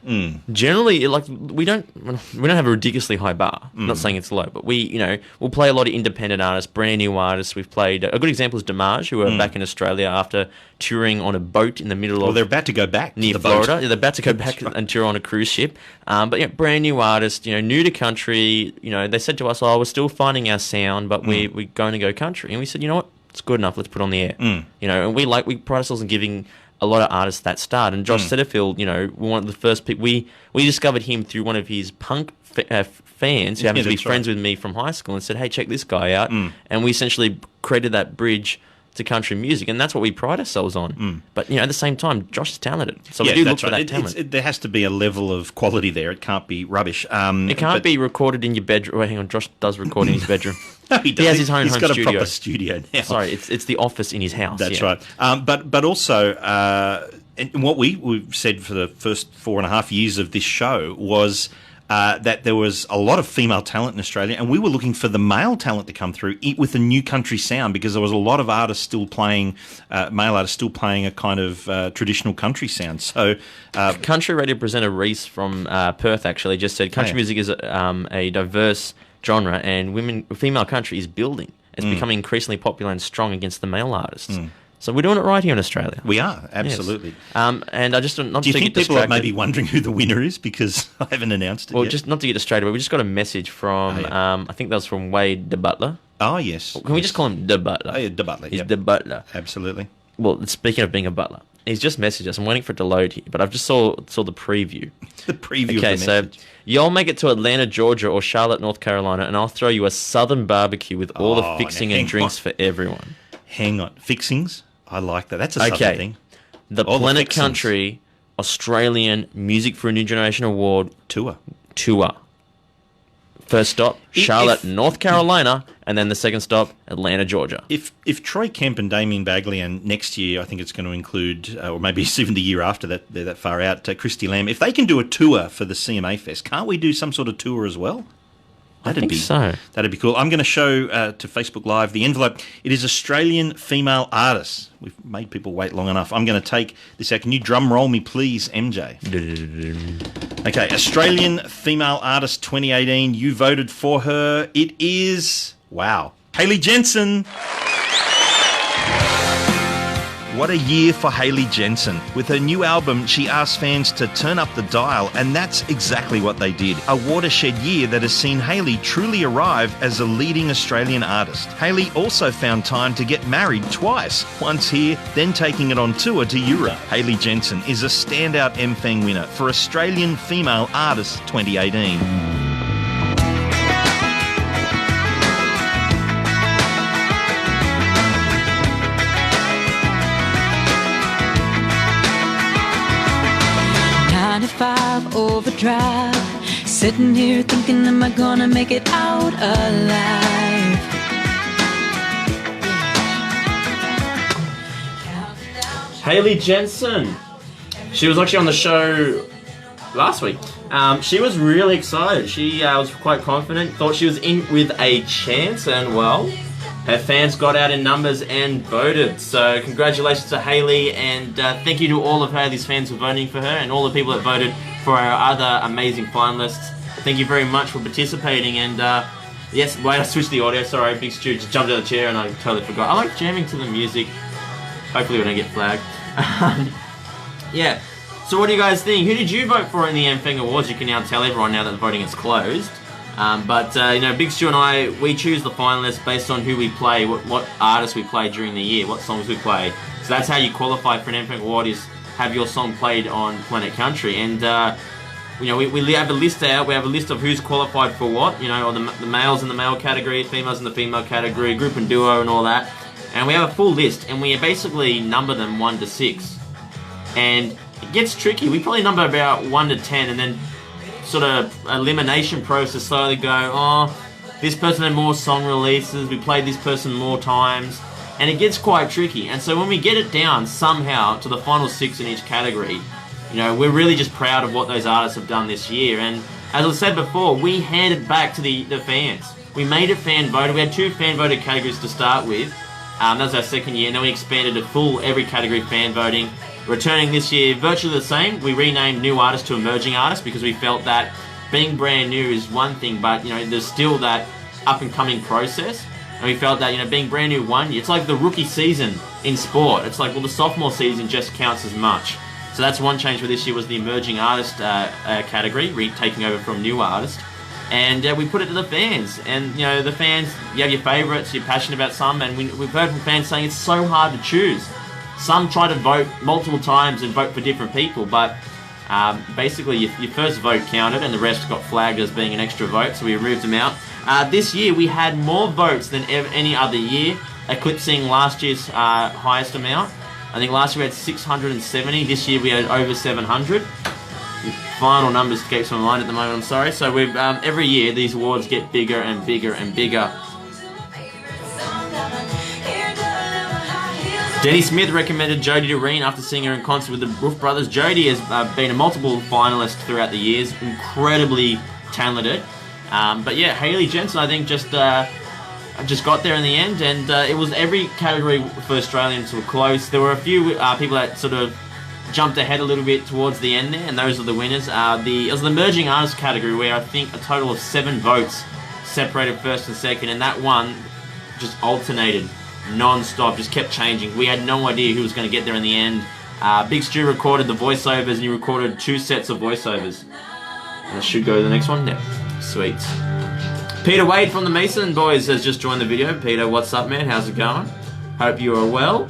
Generally, we don't have a ridiculously high bar. I'm not saying it's low, but we'll play a lot of independent artists, brand new artists. We've played a good example is Damage, who are back in Australia after touring on a boat in the middle Well, of they're about to go back near to the boat. Florida. Yeah, they're about to go back and tour on a cruise ship. But yeah, brand new artists, new to country. They said to us, "Oh, we're still finding our sound, but we're going to go country." And we said, "You know what? It's good enough. Let's put it on the air." And we pride ourselves in giving a lot of artists that start. And Josh Setterfield, one of the first people we discovered him through one of his punk fans who happened to be friends with me from high school, and said, "Hey, check this guy out." And we essentially created that bridge to country music, and that's what we pride ourselves on. But at the same time, Josh is talented, so we do look for that talent. There has to be a level of quality there. It can't be rubbish. It can't be recorded in your bedroom. Wait, hang on, Josh does record in his bedroom. No, he has his own He's got studio. a proper studio now. Sorry, it's the office in his house. That's yeah. right. But also, and what we've said for the first 4.5 years of this show was that there was a lot of female talent in Australia, and we were looking for the male talent to come through with a new country sound, because there was a lot of artists still playing, male artists still playing a kind of traditional country sound. So, country radio presenter Reese from Perth actually just said country music is a diverse genre, and female country is building. It's becoming increasingly popular and strong against the male artists. So we're doing it right here in Australia. We are, absolutely. Yes. And I just not Do you to think get people are distracted. maybe wondering who the winner is, because I haven't announced it Well, yet? just not to get distracted, but we just got a message from I think that was from Wade de Butler. Oh, yes. Can we just call him de Butler? Oh, yeah, de Butler. He's Yep. de Butler. Absolutely. Well, speaking of being a butler, he's just messaged us. I'm waiting for it to load here, but I've just saw the preview. The preview Okay, of the so message. y'all make it to Atlanta, Georgia, or Charlotte, North Carolina, and I'll throw you a southern barbecue with all Oh, the fixing now and hang drinks on. for everyone. Hang on. Fixings? I like that. That's a southern Okay. thing. The All the Planet fixings. Country Australian Music for a New Generation Award Tour. tour. First stop, Charlotte, North Carolina, and then the second stop, Atlanta, Georgia. If Troy Kemp and Damien Bagley, and next year I think it's going to include, or maybe it's even the year after that, they're that far out, Christy Lamb, if they can do a tour for the CMA Fest, can't we do some sort of tour as well? I think so. That'd be cool. I'm going to show to Facebook Live the envelope. It is Australian female artists. We've made people wait long enough. I'm going to take this out. Can you drum roll me, please, MJ? Okay, Australian female artist 2018. You voted for her. It is, wow, Hayley Jensen. What a year for Hayley Jensen. With her new album, she asked fans to turn up the dial, and that's exactly what they did. A watershed year that has seen Hayley truly arrive as a leading Australian artist. Hayley also found time to get married twice, once here, then taking it on tour to Europe. Hayley Jensen is a standout MFANG winner for Australian Female Artist 2018. Overdrive, sitting here thinking, am I gonna make it out alive? Hayley Jensen. She was actually on the show last week. She was really excited. She was quite confident, thought she was in with a chance, and well, her fans got out in numbers and voted. So congratulations to Hayley, and thank you to all of Hayley's fans for voting for her, and all the people that voted for our other amazing finalists. Thank you very much for participating. And yes, wait, I switched the audio. Sorry, Big Stu just jumped out of the chair and I totally forgot. I like jamming to the music. Hopefully we don't get flagged. Yeah. So what do you guys think? Who did you vote for in the MFANG Awards? You can now tell everyone now that the voting is closed. But you know, Big Stu and I, we choose the finalists based on who we play, what artists we play during the year, what songs we play. So that's how you qualify for an MFANG Award, is have your song played on Planet Country. And you know, we have a list out. We have a list of who's qualified for what, you know, or the males in the male category, females in the female category, group and duo and all that. And we have a full list, and we basically number them 1 to 6. And it gets tricky. We probably number about 1 to 10, and then sort of elimination process slowly go, oh, this person had more song releases, we played this person more times, and it gets quite tricky. And so when we get it down somehow to the final 6 in each category, you know, we're really just proud of what those artists have done this year. And as I said before, we handed back to the fans. We made it fan voted. We had 2 fan voted categories to start with. That was our second year, and then we expanded to full every category fan voting. Returning this year virtually the same. We renamed new artists to emerging artists because we felt that being brand new is one thing, but you know, there's still that up and coming process. And we felt that, you know, being brand new 1 year, it's like the rookie season in sport. It's like, well, the sophomore season just counts as much. So that's one change for this year, was the emerging artist category, taking over from new artist. And we put it to the fans. And, you know, the fans, you have your favourites, you're passionate about some, and we've heard from fans saying it's so hard to choose. Some try to vote multiple times and vote for different people, but basically your first vote counted and the rest got flagged as being an extra vote, so we removed them out. This year we had more votes than any other year, eclipsing last year's highest amount. I think last year we had 670, this year we had over 700. The final numbers escapes my mind at the moment, I'm sorry. So we've every year these awards get bigger and bigger and bigger. Denny Smith recommended Jodie Doreen after seeing her in concert with the Roof Brothers. Jodie has been a multiple finalist throughout the years, incredibly talented. But yeah, Hayley Jensen, I think, just got there in the end, and it was every category for Australians were close. There were a few people that sort of jumped ahead a little bit towards the end there, and those are the winners. It was the emerging artist category where I think a total of 7 votes separated first and second, and that one just alternated non-stop, just kept changing. We had no idea who was going to get there in the end. Big Stu recorded the voiceovers, and he recorded 2 sets of voiceovers. And I should go to the next one now. Sweet. Peter Wade from the Mason Boys has just joined the video. Peter, what's up, man? How's it going? Hope you are well.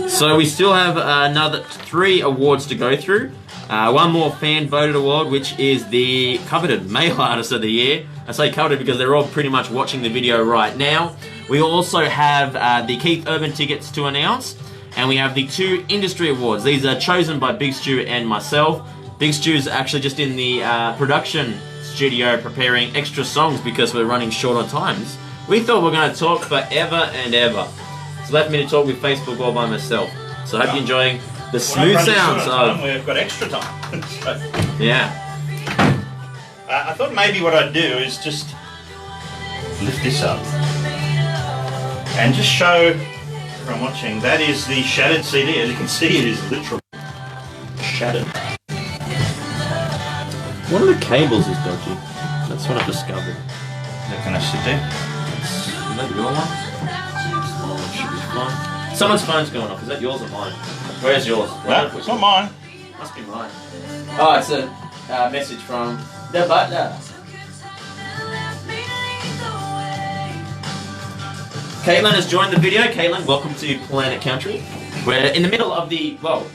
So we still have another 3 awards to go through. One more fan-voted award, which is the coveted Male Artist of the Year. I say coveted because they're all pretty much watching the video right now. We also have the Keith Urban tickets to announce, and we have the 2 industry awards. These are chosen by Big Stu and myself. Big Stu's actually just in the production studio preparing extra songs because we're running short on times. We thought we were going to talk forever and ever. So left me to talk with Facebook all by myself. So I hope you're enjoying The smooth sounds of... We've got extra time. So, Yeah. I thought maybe what I'd do is just lift this up and just show from watching. That is the shattered CD. As you can see, it is literally shattered. One of the cables is dodgy. That's what I've discovered. That can I sit there? Is that your one? Oh, it should be fine. Someone's phone's going off. Is that yours or mine? Where's yours? No, it's not mine. Must be mine. Oh, it's a message from the butler. Caitlin has joined the video. Caitlin, welcome to Planet Country. We're in the middle of the... Well,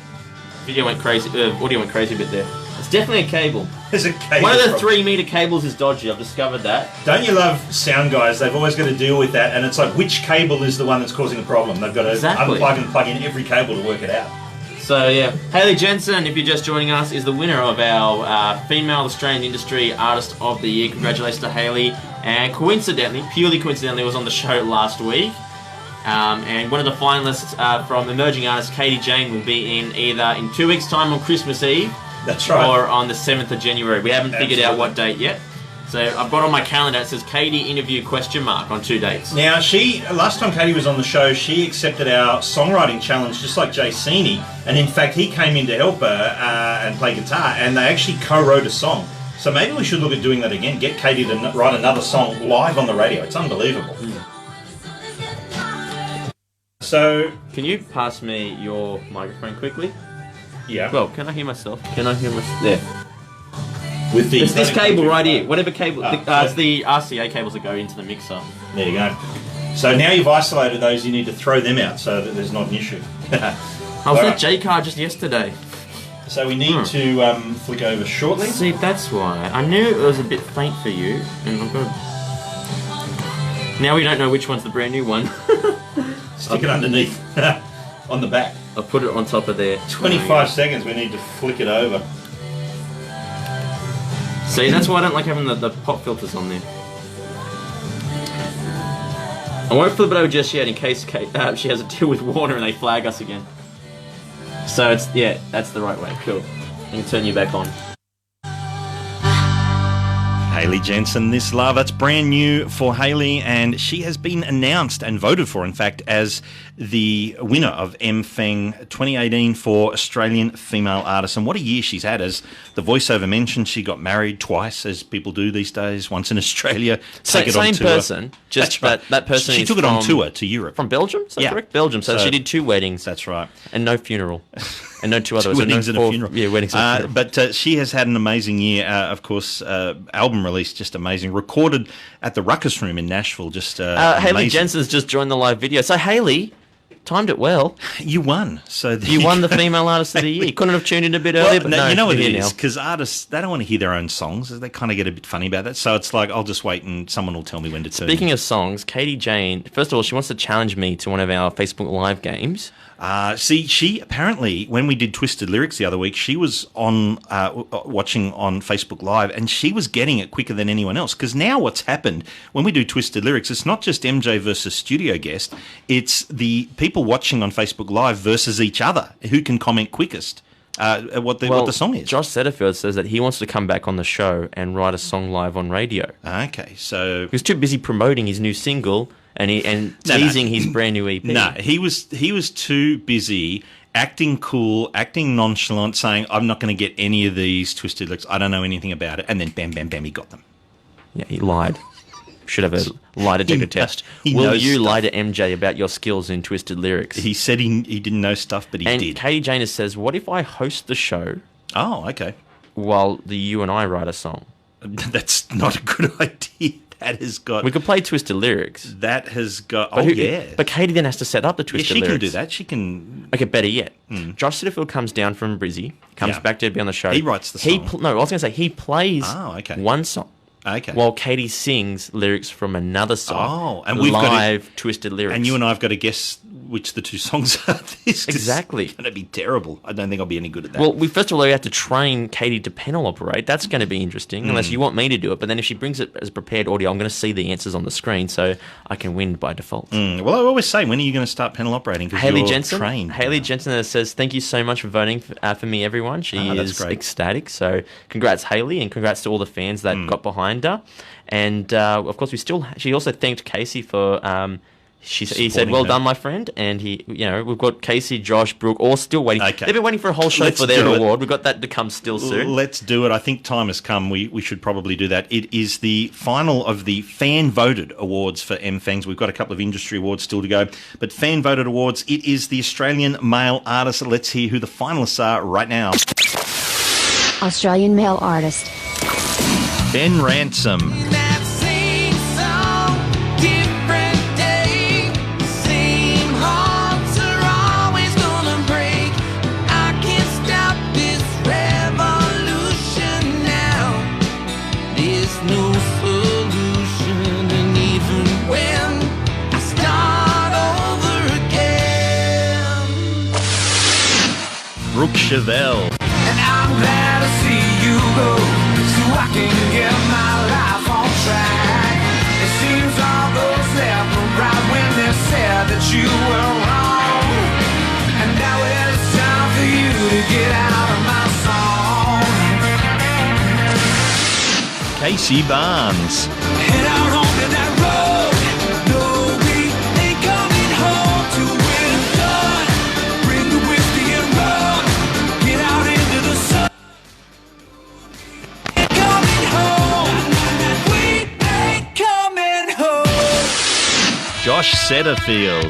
video went crazy. Audio went crazy a bit there. It's definitely a cable. There's a cable. One of the 3-meter cables is dodgy. I've discovered that. Don't you love sound guys? They've always got to deal with that, and it's like, which cable is the one that's causing the problem? They've got to unplug and plug in every cable to work it out. So yeah, Hayley Jensen, if you're just joining us, is the winner of our Female Australian Industry Artist of the Year. Congratulations to Hayley. And coincidentally, purely coincidentally, was on the show last week. And one of the finalists from Emerging Artist, Katie Jane, will be in either in 2 weeks' time on Christmas Eve. That's right. Or on the 7th of January. We haven't figured out what date yet. So I've got on my calendar, it says Katie interview ? On 2 dates. Now, last time Katie was on the show, she accepted our songwriting challenge just like Jay Sini, and in fact he came in to help her and play guitar, and they actually co-wrote a song. So maybe we should look at doing that again, get Katie to write another song live on the radio. It's unbelievable. So... Can you pass me your microphone quickly? Yeah. Well, can I hear myself? Can I hear myself? There. With the It's this cable right here. Whatever cable. so- it's the RCA cables that go into the mixer. There you go. So now you've isolated those, you need to throw them out so that there's not an issue. I was at J-Car just yesterday. So we need to flick over shortly. See, that's why. I knew it was a bit faint for you, and I'm gonna... Now we don't know which one's the brand new one. Stick it underneath, on the back. I'll put it on top of there. 25 seconds, we need to flick it over. See, that's why I don't like having the pop filters on there. I won't flip it over just yet in case she has a deal with Warner and they flag us again. So it's, yeah, that's the right way. Cool. I can turn you back on. Hayley Jensen, This Love. That's brand new for Hayley, and she has been announced and voted for, in fact, as the winner of MFANG 2018 for Australian Female Artist. And what a year she's had. As the voiceover mentioned, she got married twice, as people do these days, once in Australia. Same person, just right. that person She took it on tour to Europe. From Belgium, is that correct? Belgium, so she did 2 weddings. That's right. And no funeral. And no 2 others. 2 weddings and a funeral. Yeah, weddings and a funeral. But she has had an amazing year. Of course, album release, just amazing. Recorded at the Ruckus Room in Nashville, just Hayley Jensen's just joined the live video. So Hayley, timed it well. You won. So you won the Female Artist of the Year. You couldn't have tuned in a bit earlier, but no, you know what you're it here is? now. Because artists, they don't want to hear their own songs. They kind of get a bit funny about that. So it's like, I'll just wait and someone will tell me when to turn. Speaking of songs, Katie Jane, first of all, she wants to challenge me to one of our Facebook Live games. See, she apparently, when we did Twisted Lyrics the other week, she was on watching on Facebook Live, and she was getting it quicker than anyone else. Because now what's happened, when we do Twisted Lyrics, it's not just MJ versus studio guest, it's the people watching on Facebook Live versus each other, who can comment quickest what the song is. Josh Setterfield says that he wants to come back on the show and write a song live on radio. Okay, so... He was too busy promoting his new single... And teasing his brand new EP. No, he was too busy acting cool, acting nonchalant, saying, I'm not going to get any of these Twisted Lyrics. I don't know anything about it. And then bam, bam, bam, he got them. Yeah, he lied. Should have a lie detector test. Will you lie to MJ about your skills in Twisted Lyrics? He said he didn't know stuff, but he did. And Katie Jane says, what if I host the show? Oh, okay. While you and I write a song? That's not a good idea. That has got... We could play Twisted Lyrics. That has got... yeah. But Katie then has to set up the Twisted Lyrics. She can do that. She can... Okay, better yet. Josh Setterfield comes down from Brizzy, comes back to be on the show. He writes the song. No, I was going to say, he plays one song. Okay. While Katie sings lyrics from another song. Oh, and we've got Twisted Lyrics. And you and I have got to guess which the two songs are. This Exactly. is going to be terrible. I don't think I'll be any good at that. Well, we first of all have to train Katie to panel operate. That's going to be interesting, unless you want me to do it. But then if she brings it as prepared audio, I'm going to see the answers on the screen, so I can win by default. Well, I always say, when are you going to start panel operating? Because Haley you're Jensen, trained. Haley Jensen says, "Thank you so much for voting for me, everyone." She that's is great. ecstatic. So, congrats, Haley, and congrats to all the fans that got behind her. And of course, she also thanked Casey for. He said, "Well done, my friend." And we've got Casey, Josh, Brooke, all still waiting. Okay. They've been waiting for a whole show for their award. We've got that to come still soon. Let's do it. I think time has come. We should probably do that. It is the final of the fan-voted awards for MFANGs. We've got a couple of industry awards still to go. But fan-voted awards, it is the Australian Male Artist. Let's hear who the finalists are right now. Australian Male Artist. Ben Ransom. That same song, different day, same hearts are always gonna break. I can't stop this revolution now. There's no solution, and even when I start over again, Brooke Chevelle. and I'm glad to see you go, so I can get my life on track. It seems all goes left and right when they said that you were wrong, and now it's time for you to get out of my song. Casey Barnes. Head out home to that road. No, we ain't coming home till we're done. Bring the whiskey and rum. Get out into the sun. Ain't coming home. We ain't coming home. Josh Setterfield.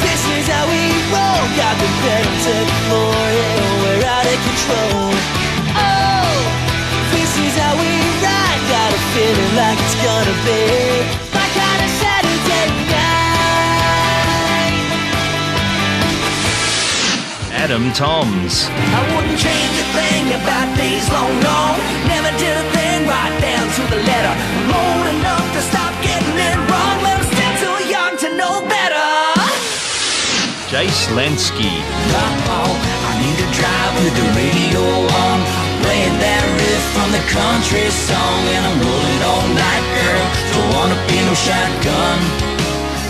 This is how we roll. Got the pedal to the floor. Yeah, we're out of control. Oh, this is how we ride. Got a feeling like it's gonna be my kind of Saturday night. Adam Toms. I wouldn't change a thing about these long gone. Never did a thing right down to the letter. I'm old enough to stop getting it wrong, but I'm still too young to know better. Jace Lansky. I need to drive with the radio on, playing that riff from the country song, and I'm rolling all night, girl. Don't wanna be no shotgun,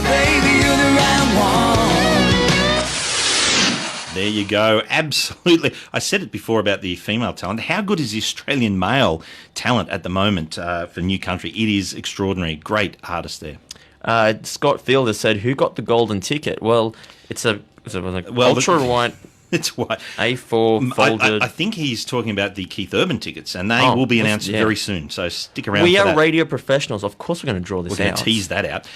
baby, you're the right one. There you go. Absolutely. I said it before about the female talent. How good is the Australian male talent at the moment for New Country? It is extraordinary. Great artist there. Scott Fielder said, "Who got the golden ticket?" Well, it's a ultra white It's what A4 folded. I think he's talking about the Keith Urban tickets, and they will be announced very soon. So stick around. We for are that. radio professionals. Of course, we're going to draw this We're going out. to tease that out.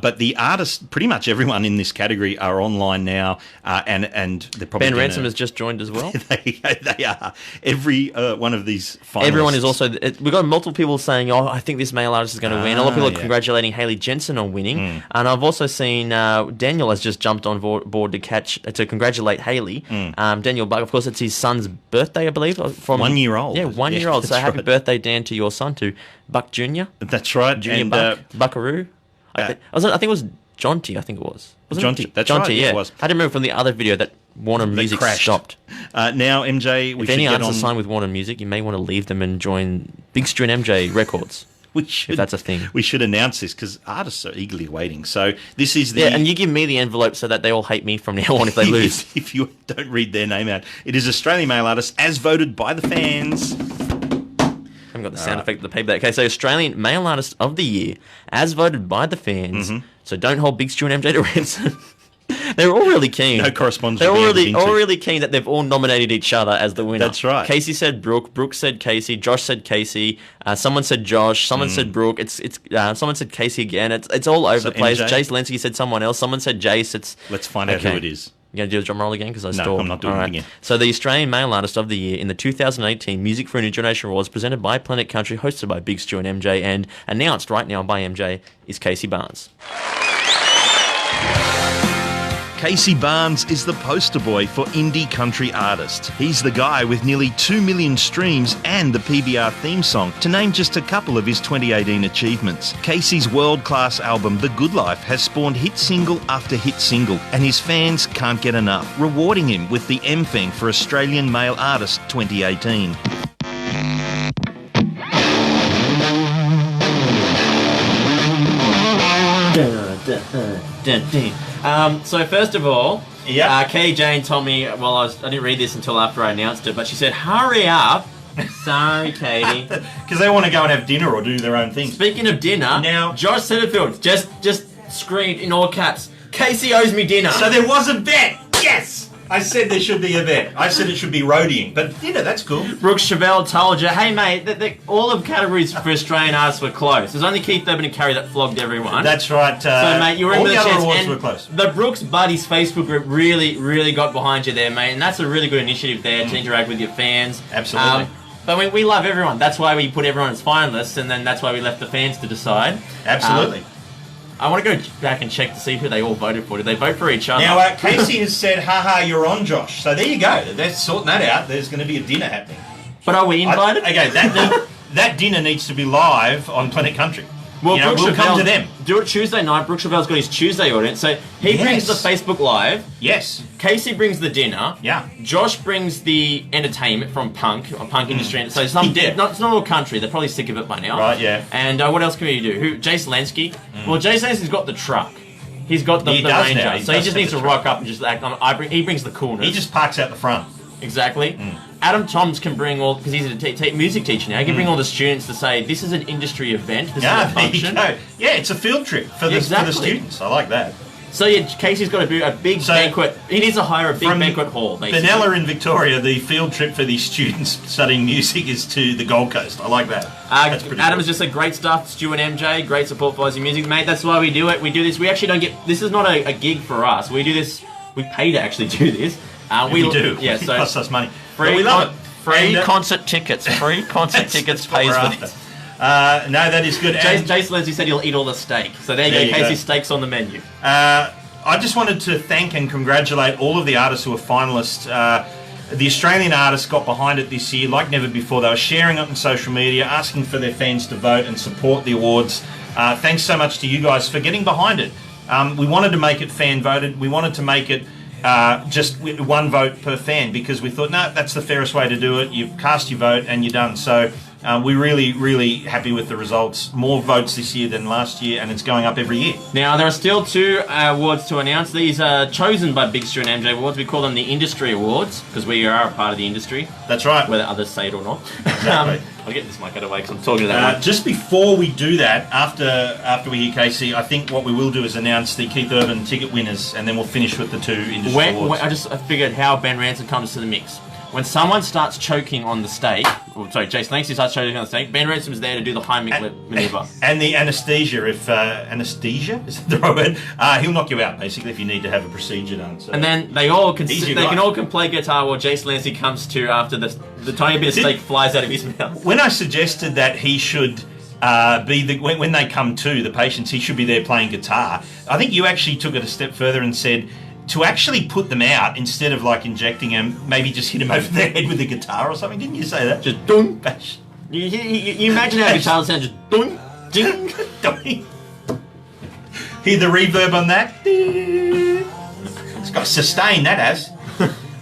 But the artists, pretty much everyone in this category, are online now, and they're probably Ben Ransom has just joined as well. they are. Every one of these finalists. Everyone is also. We've got multiple people saying, "Oh, I think this male artist is going to win." A lot of people are congratulating Haley Jensen on winning, and I've also seen Daniel has just jumped on board to congratulate Haley. Daniel Buck, of course, it's his son's birthday, I believe. From 1 year old. Yeah, 1 year old. So happy birthday, Dan, to your son, to Buck Jr. That's right. Junior and, Buck, Buckaroo. I think it was Jonty. I think it was. Jonty. That's Jonty, right. yeah. It was. I didn't remember from the other video that Warner Music crashed. stopped. Now, MJ, we If should any get artists on. are signed with Warner Music, you may want to leave them and join Big Stu and MJ Records. We should, if that's a thing. We should announce this because artists are eagerly waiting. So this is the... Yeah, and you give me the envelope so that they all hate me from now on if they lose. if you don't read their name out. It is Australian Male Artist as voted by the fans. I haven't got the sound effect of the paper. Okay, so Australian Male Artist of the Year as voted by the fans. So don't hold Big Stu and MJ to ransom. They're all really keen. No correspondence. They're will all be really, entered into. really keen that they've all nominated each other as the winner. That's right. Casey said Brooke. Brooke said Casey. Josh said Casey. Someone said Josh. Someone said Brooke. It's someone said Casey again. It's all over the place. MJ? Jace Lensky said someone else. Someone said Jace. Let's find out who it is. You going to do the drum roll again? Because I No, stalled. I'm not doing it again. So the Australian Male Artist of the Year in the 2018 Music for a New Generation Awards presented by Planet Country, hosted by Big Stu and MJ, and announced right now by MJ is Casey Barnes. Casey Barnes is the poster boy for indie country artists. He's the guy with nearly 2 million streams and the PBR theme song, to name just a couple of his 2018 achievements. Casey's world-class album, The Good Life, has spawned hit single after hit single, and his fans can't get enough, rewarding him with the MFANG for Australian Male Artist 2018. So first of all, Yeah. Katie Jane told me, well, I didn't read this until after I announced it, but she said, hurry up. Sorry, Katie. Because they want to go and have dinner or do their own thing. Speaking of dinner, Now- Josh Setterfield just screamed in all caps, Casey owes me dinner. So there was a bet. Yes! I said there should be a bet. I said it should be roadieing. But dinner, that's cool. Brooks Chevelle told you, hey mate, all of categories for Australian artists were close. There's only Keith Urban and Carrie that flogged everyone. That's right. So mate, you were in all with the a other chance. awards And were close. the Brooks Buddies Facebook group really got behind you there, mate, and that's a really good initiative there to interact with your fans. Absolutely. But we love everyone. That's why we put everyone as finalists, and then that's why we left the fans to decide. Absolutely. I want to go back and check to see who they all voted for. Did they vote for each other? Now, Casey has said, haha, you're on, Josh. So there you go. They're sorting that out. There's going to be a dinner happening. But are we invited? Okay, that dinner needs to be live on Planet Country. Well, You know, Brooks we'll come to Chevelle's- them. Do it Tuesday night. Brooks Chevelle's got his Tuesday audience, so he brings the Yes. Facebook Live. Yes. Casey brings the dinner. Yeah. Josh brings the entertainment from punk industry. So He did. it's not all country. They're probably sick of it by now. Right, yeah. And what else can we do? Jace Lensky. Well, Jace Lensky's got the truck. He's got the He does Ranger. now. He So he does just have needs the to truck. rock up and just act. He brings the coolness. He just parks out the front. Exactly. Adam Toms can bring all, because he's a music teacher now, he can bring all the students to say, this is an industry event, this is a There you function. go. Yeah, it's a field trip for the Exactly. students. I like that. So yeah, Casey's got to do a big So, banquet. He needs to hire a big From banquet hall, basically. Benalla in Victoria, the field trip for these students studying music is to the Gold Coast. I like that. That's pretty Adam cool. has just said great stuff. Stu and MJ, great support for Aussie music, mate. That's why we do it. We do this. We actually don't get. This is not a gig for us. We do this. We pay to actually do this. We do. Yeah. It So costs us money. free But we love it. Free And, concert tickets. Free concert tickets that's what pays we're for after. this. No, that is good. And, Jason Lindsay said he'll eat all the steak. So there There you you go. go. Casey's steak's on the menu. I just wanted to thank and congratulate all of the artists who were finalists. The Australian artists got behind it this year like never before. They were sharing it on social media, asking for their fans to vote and support the awards. Thanks so much to you guys for getting behind it. We wanted to make it fan voted. We wanted to make it just one vote per fan because we thought, no, that's the fairest way to do it. You cast your vote and you're done. So we're really happy with the results. More votes this year than last year, and it's going up every year. Now, there are still 2 awards to announce. These are chosen by Big Stu and MJ Awards. We call them the Industry Awards because we are a part of the industry, That's right. whether others say it or not. Exactly. I'll get this mic out of the way because I'm talking to that one. Just before we do that, after we hear Casey, I think what we will do is announce the Keith Urban ticket winners, and then we'll finish with the 2 industry awards. I figured how Ben Ransom comes to the mix. When someone starts choking on the steak, Jason Langston starts choking on the steak, Ben Ransom's there to do the Heimlich maneuver. And the anaesthesia, if anaesthesia is that the right word, he'll knock you out basically if you need to have a procedure done. So. And then they all can Easy they guy. can all can play guitar while Jason Lansky comes to after the tiny bit of steak flies out of his mouth. When I suggested that he should be when they come to the patients, he should be there playing guitar. I think you actually took it a step further and said to actually put them out instead of like injecting them, maybe just hit him over the head with a guitar or something. Didn't you say that? Just dun. Bash. You imagine how guitar sounds just dun, ding. Hear the reverb on that? It's got sustain, that has.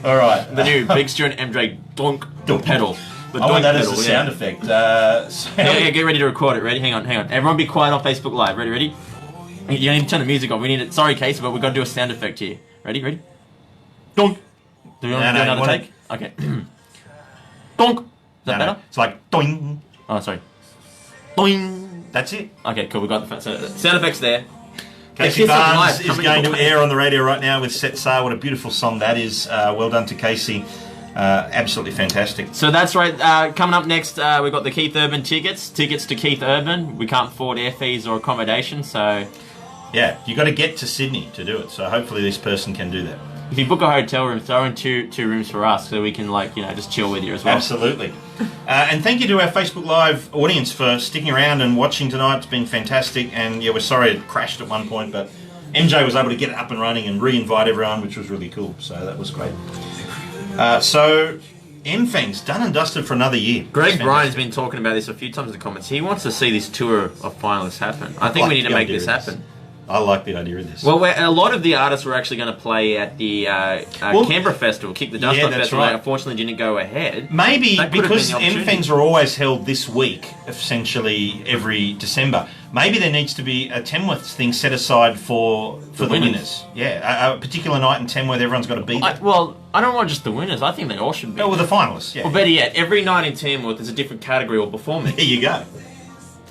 All right. The new Big Stu and MJ donk pedal. The I want donk that as pedal, a sound effect. So- Yeah, get ready to record it. Ready? Hang on. Everyone be quiet on Facebook Live. Ready? You need to turn the music on. We need it. Sorry, Casey, but we've got to do a sound effect here. Ready? Donk. Do you want to do another take? Okay. Donk. Is that better? It's like doing. Oh, sorry. Doing. That's it. Okay, cool. We got the sound effects there. Casey Kiss Up Barnes Live is coming going your to way. air on the radio right now with Set Sail. What a beautiful song that is. Well done to Casey. Absolutely fantastic. So that's right. Coming up next, we've got the Keith Urban tickets. Tickets to Keith Urban. We can't afford air fees or accommodation, so Yeah, you got to get to Sydney to do it. So hopefully this person can do that. if you book a hotel room, throw in two rooms for us so we can just chill with you as well. Absolutely. And thank you to our Facebook Live audience for sticking around and watching tonight. It's been fantastic. And yeah, we're sorry it crashed at one point, but MJ was able to get it up and running and re-invite everyone, which was really cool. So that was great. So MFANG's done and dusted for another year. Greg Bryan's been talking about this a few times in the comments. He wants to see this tour of finalists happen. I think we need to make this happen. I like the idea of this. Well, a lot of the artists were actually going to play at the Canberra Festival, Kick the Dust Off Festival. Right. Unfortunately, didn't go ahead. Maybe because MFANGs are always held this week, essentially every December. Maybe there needs to be a Tamworth thing set aside for the winners. Yeah, a particular night in Tamworth, everyone's got to be there. I don't want just the winners. I think they all should be. Oh, well, the finalists, yeah. Or better yet, every night in Tamworth is a different category or performance. There you go.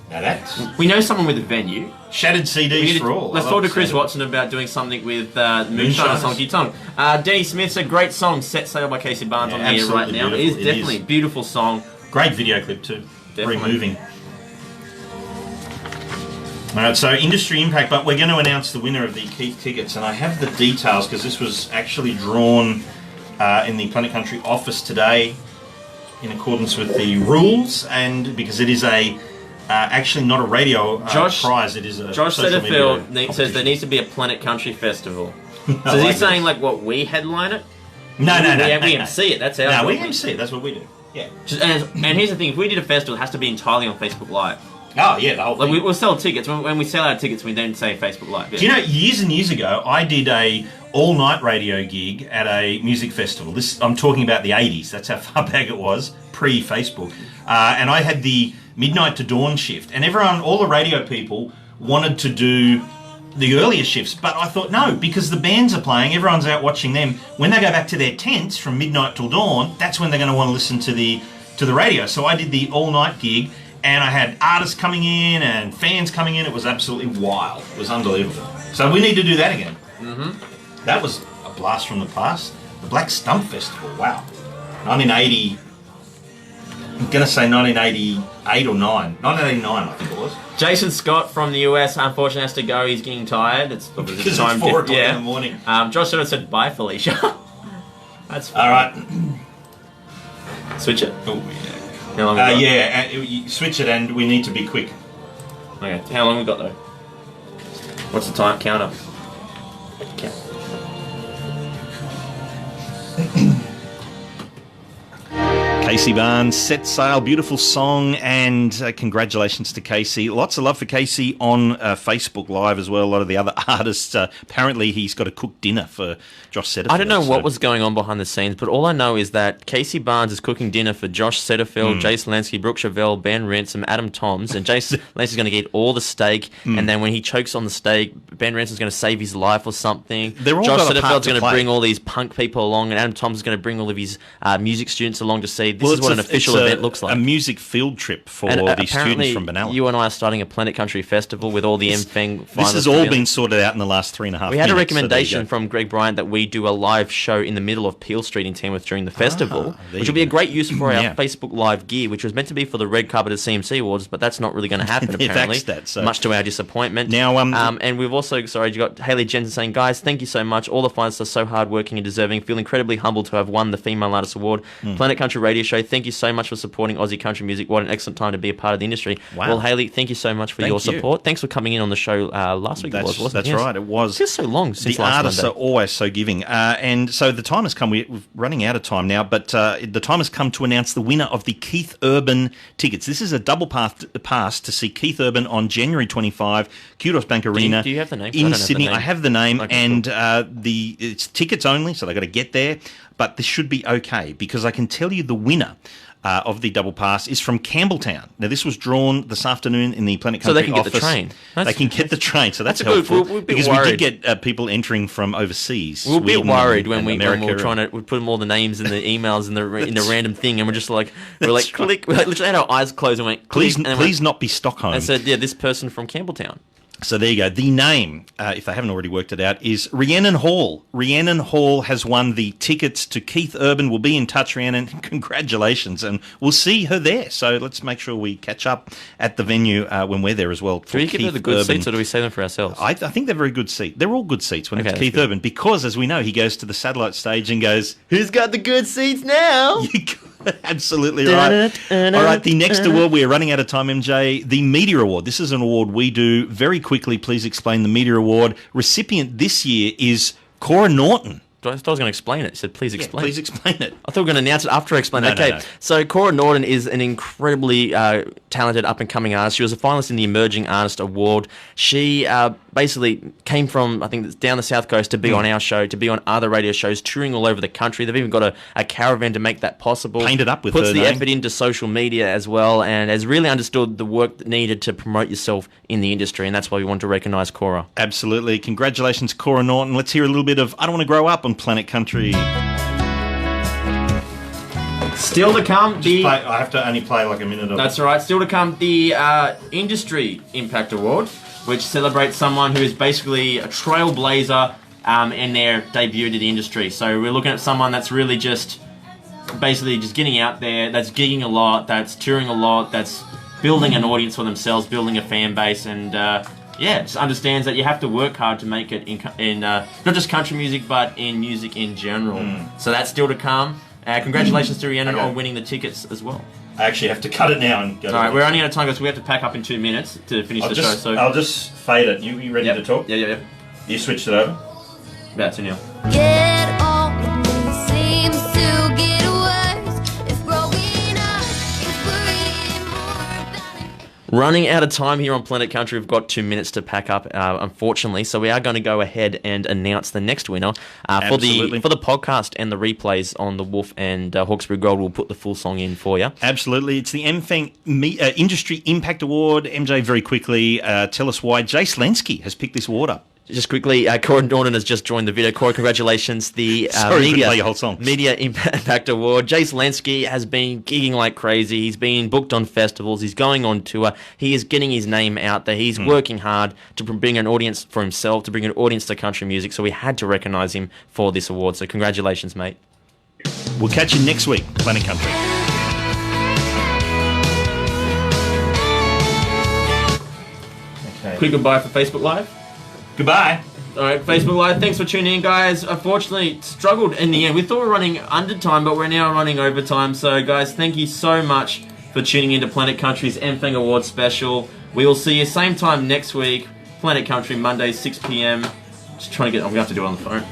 Now that's... We know someone with a venue. Shattered CDs for all. Let's talk to Chris Watson about doing something with Moonshine Song Tongue. Denny Smith said, great song, Set Sail by Casey Barnes on the air right now. It is definitely a beautiful song. Great video clip too. Definitely. Very moving. Alright, so industry impact, but we're going to announce the winner of the Keith tickets, and I have the details because this was actually drawn in the Planet Country office today in accordance with the rules, and because it is a actually not a radio prize, it is a Josh social Setterfield media says there needs to be a Planet Country Festival. No, so is he saying like what, we headline it? No. We MC it, that's our No, job. we MC it, that's what we do. Yeah. And here's the thing, if we did a festival, it has to be entirely on Facebook Live. Oh, yeah, the whole thing. We'll sell tickets. When we sell our tickets, we don't say Facebook Live. Yeah. Do you know, years and years ago, I did a all-night radio gig at a music festival. I'm talking about the 80s. That's how far back it was, pre-Facebook. And I had the midnight to dawn shift. And all the radio people wanted to do the earlier shifts. But I thought, no, because the bands are playing, everyone's out watching them. When they go back to their tents from midnight till dawn, that's when they're going to want to listen to the radio. So I did the all-night gig. And I had artists coming in and fans coming in. It was absolutely wild. It was unbelievable. So we need to do that again. Mm-hmm. That was a blast from the past. The Black Stump Festival, wow. 1980, I'm going to say 1988 or 9. 1989, I think it was. Jason Scott from the US, unfortunately, has to go. He's getting tired. It's because it's 4 o'clock in the morning. Josh sort of said, bye, Felicia. That's fine. All right. Switch it. Oh, yeah. How long we got? You switch it and we need to be quick. Okay, how long we got though? What's the time counter? Casey Barnes, Set Sail, beautiful song, and congratulations to Casey. Lots of love for Casey on Facebook Live as well. A lot of the other artists. Apparently, he's got to cook dinner for Josh Setterfield. I don't know what was going on behind the scenes, but all I know is that Casey Barnes is cooking dinner for Josh Setterfield, Jace Lansky, Brooke Chevelle, Ben Ransom, Adam Toms, and Jace Lansky's going to get all the steak, and then when he chokes on the steak, Ben Ransom's going to save his life or something. Josh Setterfield's going to bring all these punk people along, and Adam Toms is going to bring all of his music students along to see this is what an official event looks like. A music field trip for these students from Benalla. You and I are starting a Planet Country Festival with all the MFANG finalists. This has all been sorted out in the last 3.5 minutes. We had a recommendation from Greg Bryant that we do a live show in the middle of Peel Street in Tamworth during the festival, which will be a great use for our Facebook Live gear, which was meant to be for the red carpet of CMC Awards, but that's not really going to happen apparently, much to our disappointment. Now, and we've also, you got Hayley Jensen saying, guys, thank you so much. All the finalists are so hardworking and deserving. Feel incredibly humbled to have won the Female Artist Award. Planet Country Radio Show, thank you so much for supporting Aussie country music. What an excellent time to be a part of the industry. Wow. Well, Hayley, thank you so much for your support. Thanks for coming in on the show last week. Wasn't it? That's right, it was. It's just so long since the last artists Monday. are always so giving. And so the time has come. We're running out of time now, but the time has come to announce the winner of the Keith Urban tickets. This is a double pass to see Keith Urban on January 25, Kudos Bank Arena. Do you have the name? In Sydney. I have the name, okay, and cool. It's tickets only, so they've got to get there. But this should be okay, because I can tell you the winner of the double pass is from Campbelltown. Now, this was drawn this afternoon in the Planet Country office. So they can get the train. They can get the train, so that's helpful. We'll because we did get people entering from overseas. We'll be worried when we're America trying to put all the names and the emails in the random thing, and we're like click. We literally had our eyes closed and went, click. Please not be Stockholm. And said, this person from Campbelltown. So there you go. The name, if they haven't already worked it out, is Rhiannon Hall. Rhiannon Hall has won the tickets to Keith Urban. We'll be in touch, Rhiannon. Congratulations. And we'll see her there. So let's make sure we catch up at the venue when we're there as well. Do we give her the good seats, or do we say them for ourselves? I think they're very good seats. They're all good seats when it's Keith Urban, because, as we know, he goes to the satellite stage and goes, who's got the good seats now? Absolutely right. All right, the next award, we are running out of time, MJ. The Media Award. This is an award we do. Very quickly, please explain the Media Award. Recipient this year is Cora Norton. I thought I was going to explain it. He said, please explain. Please explain it. I thought we were going to announce it after I explained it. Okay, No. so Cora Norton is an incredibly talented up-and-coming artist. She was a finalist in the Emerging Artist Award. She basically came from, I think, down the South Coast to be on our show, to be on other radio shows, touring all over the country. They've even got a caravan to make that possible. Painted up with Puts her the name. effort into social media as well, and has really understood the work that needed to promote yourself in the industry, and that's why we want to recognise Cora. Absolutely. Congratulations, Cora Norton. Let's hear a little bit of I Don't Want to Grow Up on Planet Country. Still to come, I have to only play like a minute of That's all right. Still to come, the Industry Impact Award, which celebrates someone who is basically a trailblazer in their debut to the industry. So we're looking at someone that's really just getting out there, that's gigging a lot, that's touring a lot, that's building an audience for themselves, building a fan base, and just understands that you have to work hard to make it in not just country music, but in music in general. So that's still to come. Congratulations to Rhiannon on winning the tickets as well. I actually have to cut it now and go. All right, we're running out of time, guys. We have to pack up in 2 minutes to finish the show. So I'll just fade it. You ready to talk? Yeah. You switched it over? That's it now. Get on with me, seems to get worse. If growing up is worrying more about it. Running out of time here on Planet Country. We've got 2 minutes to pack up, unfortunately. So we are going to go ahead and announce the next winner for the podcast and the replays on the Wolf and Hawkesbury Gold. We'll put the full song in for you. Absolutely. It's the MFANG Industry Impact Award. MJ, very quickly, tell us why Jace Lensky has picked this award up. Just quickly, Cora Norton has just joined the video. Cora, congratulations. The Sorry, play your whole song. Media Impact Award. Jace Lansky has been gigging like crazy. He's been booked on festivals. He's going on tour. He is getting his name out there. He's working hard to bring an audience for himself, to bring an audience to country music. So we had to recognise him for this award. So congratulations, mate. We'll catch you next week, Planet Country. Okay. Quick goodbye for Facebook Live. Goodbye. All right, Facebook Live, thanks for tuning in, guys. Unfortunately, struggled in the end. We thought we were running under time, but we're now running overtime. So, guys, thank you so much for tuning into Planet Country's MFANG Awards special. We will see you same time next week. Planet Country, Monday, 6 p.m. Just trying to get... I'm going to have to do it on the phone.